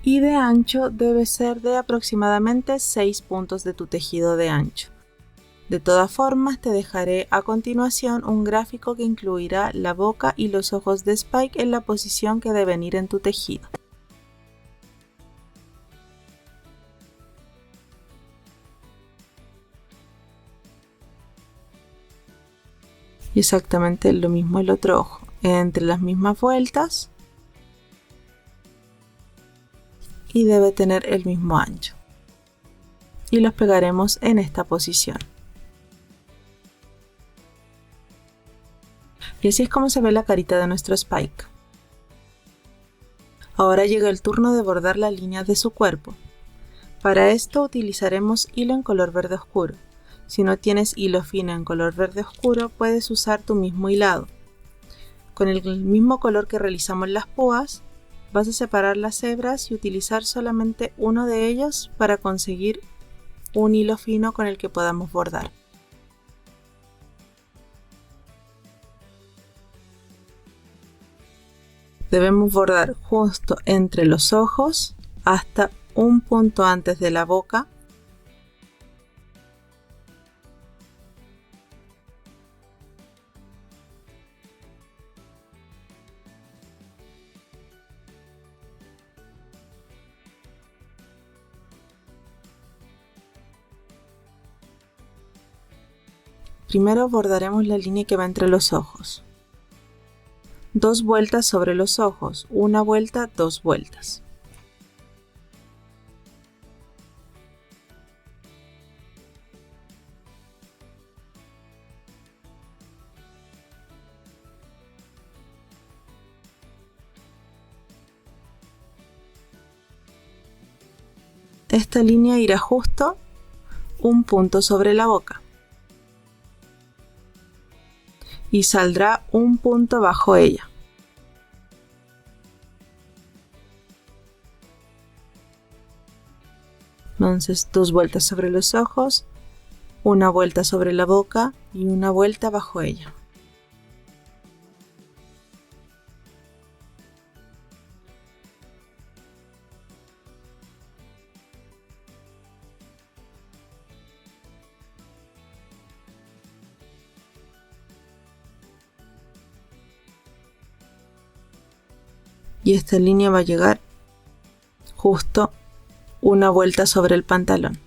Y de ancho debe ser de aproximadamente 6 puntos de tu tejido de ancho. De todas formas, te dejaré a continuación un gráfico que incluirá la boca y los ojos de Spike en la posición que deben ir en tu tejido. Y exactamente lo mismo el otro ojo, entre las mismas vueltas y debe tener el mismo ancho. Y los pegaremos en esta posición. Y así es como se ve la carita de nuestro Spike. Ahora llega el turno de bordar la línea de su cuerpo. Para esto utilizaremos hilo en color verde oscuro. Si no tienes hilo fino en color verde oscuro, puedes usar tu mismo hilado. Con el mismo color que realizamos las púas, vas a separar las hebras y utilizar solamente uno de ellos para conseguir un hilo fino con el que podamos bordar. Debemos bordar justo entre los ojos hasta un punto antes de la boca. Primero bordaremos la línea que va entre los ojos. 2 vueltas sobre los ojos, una vuelta, 2 vueltas. Esta línea irá justo un punto sobre la boca y saldrá un punto bajo ella. Entonces 2 vueltas sobre los ojos, una vuelta sobre la boca y una vuelta bajo ella. y esta línea va a llegar justo una vuelta sobre el pantalón.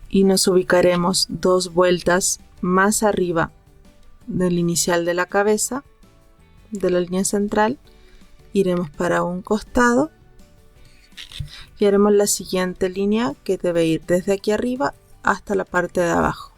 Y nos ubicaremos 2 vueltas más arriba del inicial de la cabeza, de la línea central. Iremos para un costado y haremos la siguiente línea, que debe ir desde aquí arriba hasta la parte de abajo.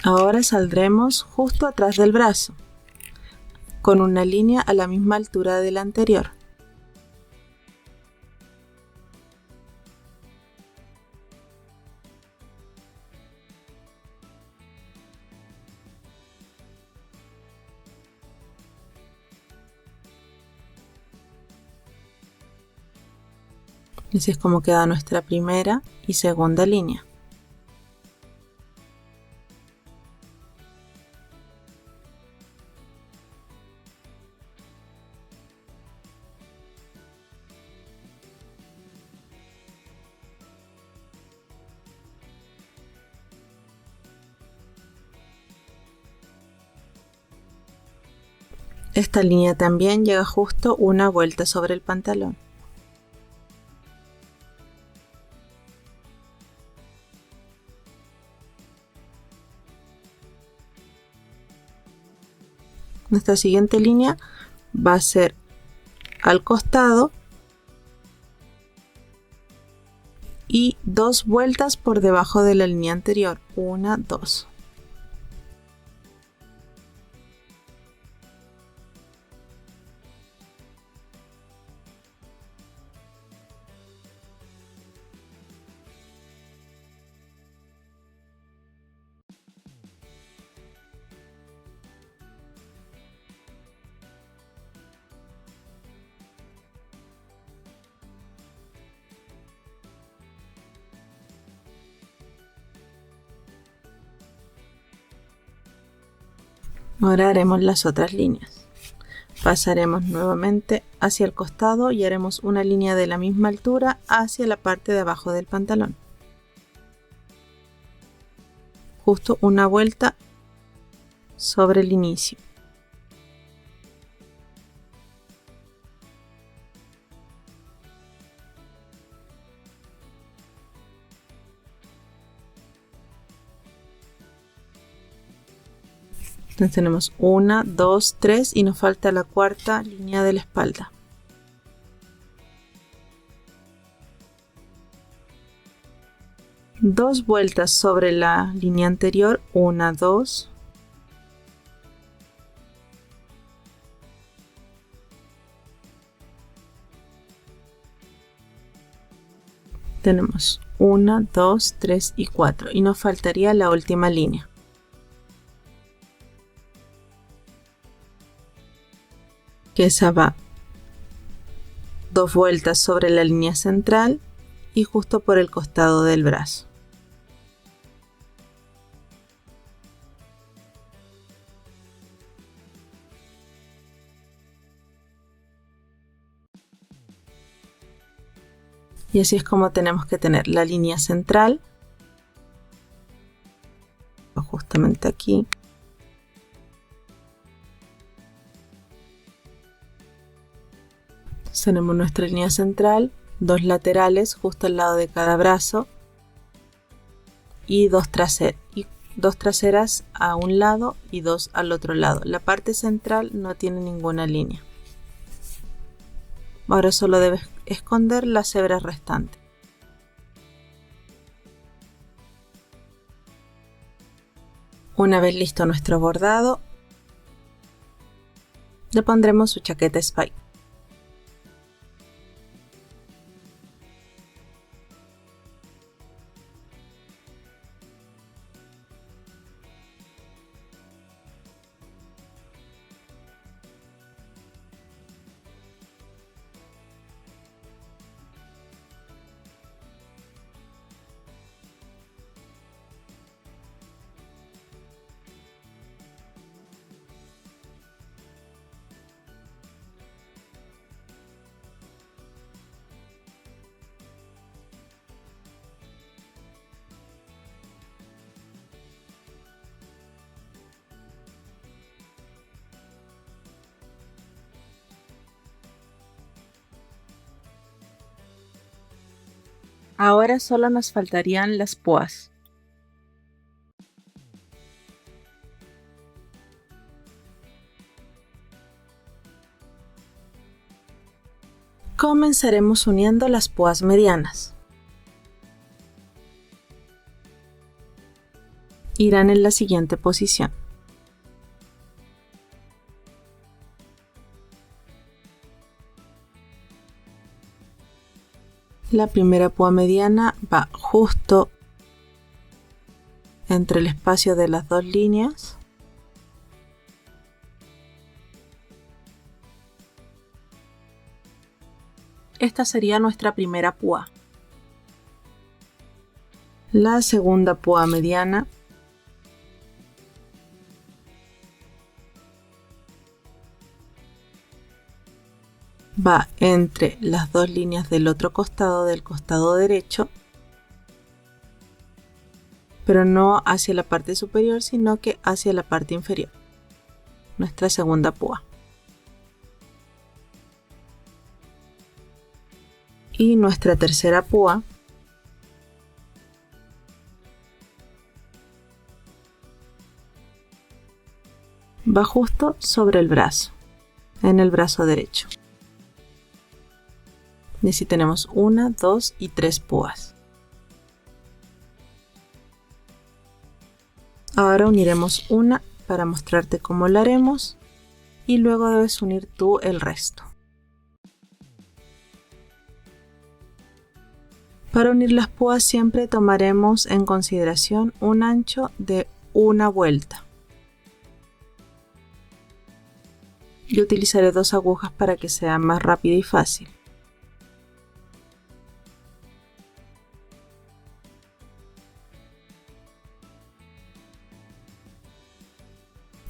Ahora saldremos justo atrás del brazo, con una línea a la misma altura de la anterior. Así es como queda nuestra primera y segunda línea. Esta línea también llega justo una vuelta sobre el pantalón. Nuestra siguiente línea va a ser al costado y 2 vueltas por debajo de la línea anterior. 1, 2. Ahora haremos las otras líneas. Pasaremos nuevamente hacia el costado y haremos una línea de la misma altura hacia la parte de abajo del pantalón. Justo una vuelta sobre el inicio. Entonces tenemos 1, 2, 3 y nos falta la cuarta línea de la espalda. Dos vueltas sobre la línea anterior, 1, 2. Tenemos 1, 2, 3 y 4 y nos faltaría la última línea. Que esa va 2 vueltas sobre la línea central y justo por el costado del brazo. Y así es como tenemos que tener la línea central, justamente aquí. Tenemos nuestra línea central, dos laterales justo al lado de cada brazo y dos traseras a un lado y dos al otro lado. La parte central no tiene ninguna línea. Ahora solo debes esconder las hebras restantes. Una vez listo nuestro bordado, le pondremos su chaqueta Spike. Ahora solo nos faltarían las púas. Comenzaremos uniendo las púas medianas. Irán en la siguiente posición. La primera púa mediana va justo entre el espacio de las dos líneas. Esta sería nuestra primera púa. La segunda púa mediana va entre las dos líneas del otro costado, del costado derecho, pero no hacia la parte superior, sino que hacia la parte inferior. Nuestra segunda púa. Y nuestra tercera púa va justo sobre el brazo, en el brazo derecho. Y así tenemos 1, 2 y 3 púas. Ahora uniremos una para mostrarte cómo lo haremos y luego debes unir tú el resto. Para unir las púas siempre tomaremos en consideración un ancho de una vuelta. Yo utilizaré 2 agujas para que sea más rápido y fácil.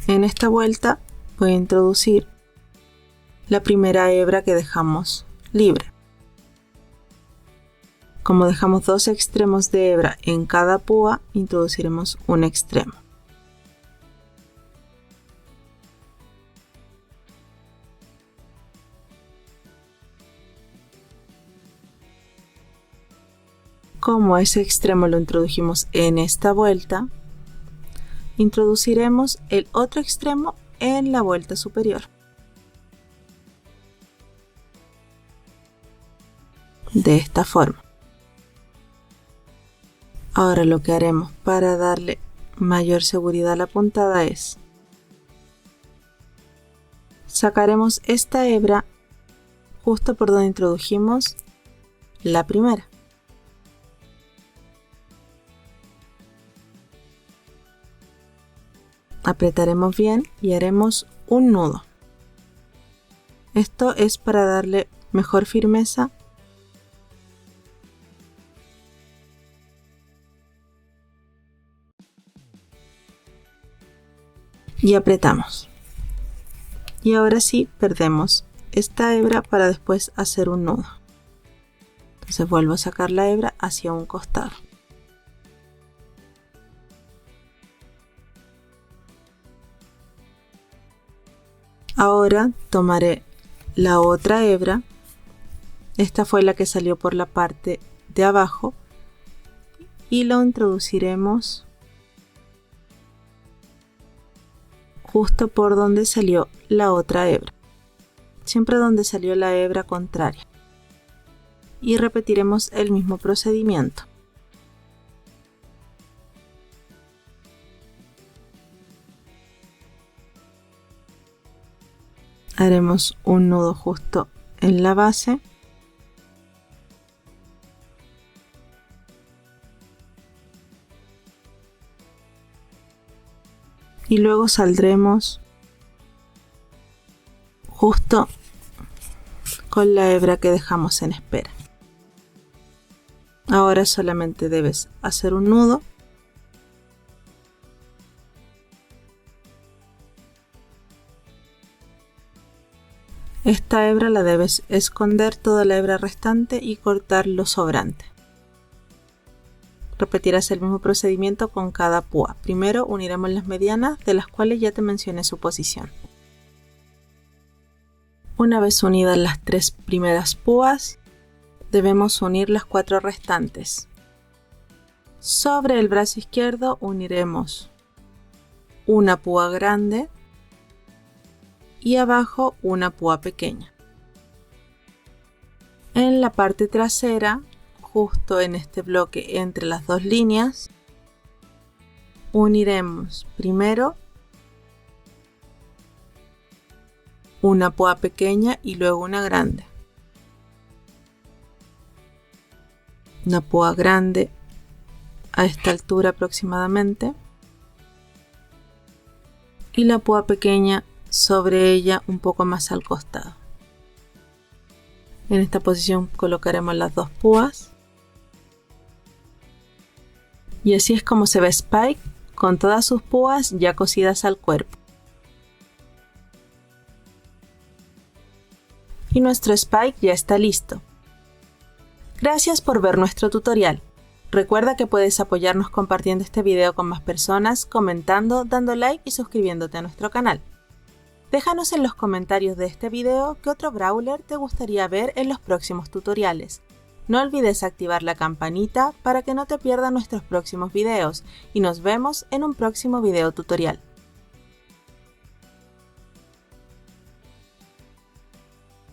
En esta vuelta voy a introducir la primera hebra que dejamos libre. Como dejamos 2 extremos de hebra en cada púa, introduciremos un extremo. Como ese extremo lo introdujimos en esta vuelta, introduciremos el otro extremo en la vuelta superior. De esta forma. Ahora lo que haremos para darle mayor seguridad a la puntada es sacaremos esta hebra justo por donde introdujimos la primera. Apretaremos bien y haremos un nudo. Esto es para darle mejor firmeza y apretamos. Y ahora sí perdemos esta hebra para después hacer un nudo. Entonces vuelvo a sacar la hebra hacia un costado. Ahora tomaré la otra hebra, esta fue la que salió por la parte de abajo, y lo introduciremos justo por donde salió la otra hebra, siempre donde salió la hebra contraria, y repetiremos el mismo procedimiento. Haremos un nudo justo en la base y luego saldremos justo con la hebra que dejamos en espera. Ahora solamente debes hacer un nudo esta hebra la debes esconder toda la hebra restante y cortar lo sobrante. Repetirás el mismo procedimiento con cada púa. Primero uniremos las medianas, de las cuales ya te mencioné su posición. Una vez unidas las 3 primeras púas, debemos unir las 4 restantes. Sobre el brazo izquierdo uniremos una púa grande y abajo una púa pequeña. En la parte trasera, justo en este bloque entre las dos líneas, uniremos primero una púa pequeña y luego una grande. Una púa grande a esta altura aproximadamente y la púa pequeña sobre ella un poco más al costado. En esta posición colocaremos las dos púas y así es como se ve Spike con todas sus púas ya cosidas al cuerpo. Y nuestro Spike ya está listo. Gracias por ver nuestro tutorial. Recuerda que puedes apoyarnos compartiendo este video con más personas, comentando, dando like y suscribiéndote a nuestro canal. Déjanos en los comentarios de este video qué otro brawler te gustaría ver en los próximos tutoriales. No olvides activar la campanita para que no te pierdas nuestros próximos videos y nos vemos en un próximo video tutorial.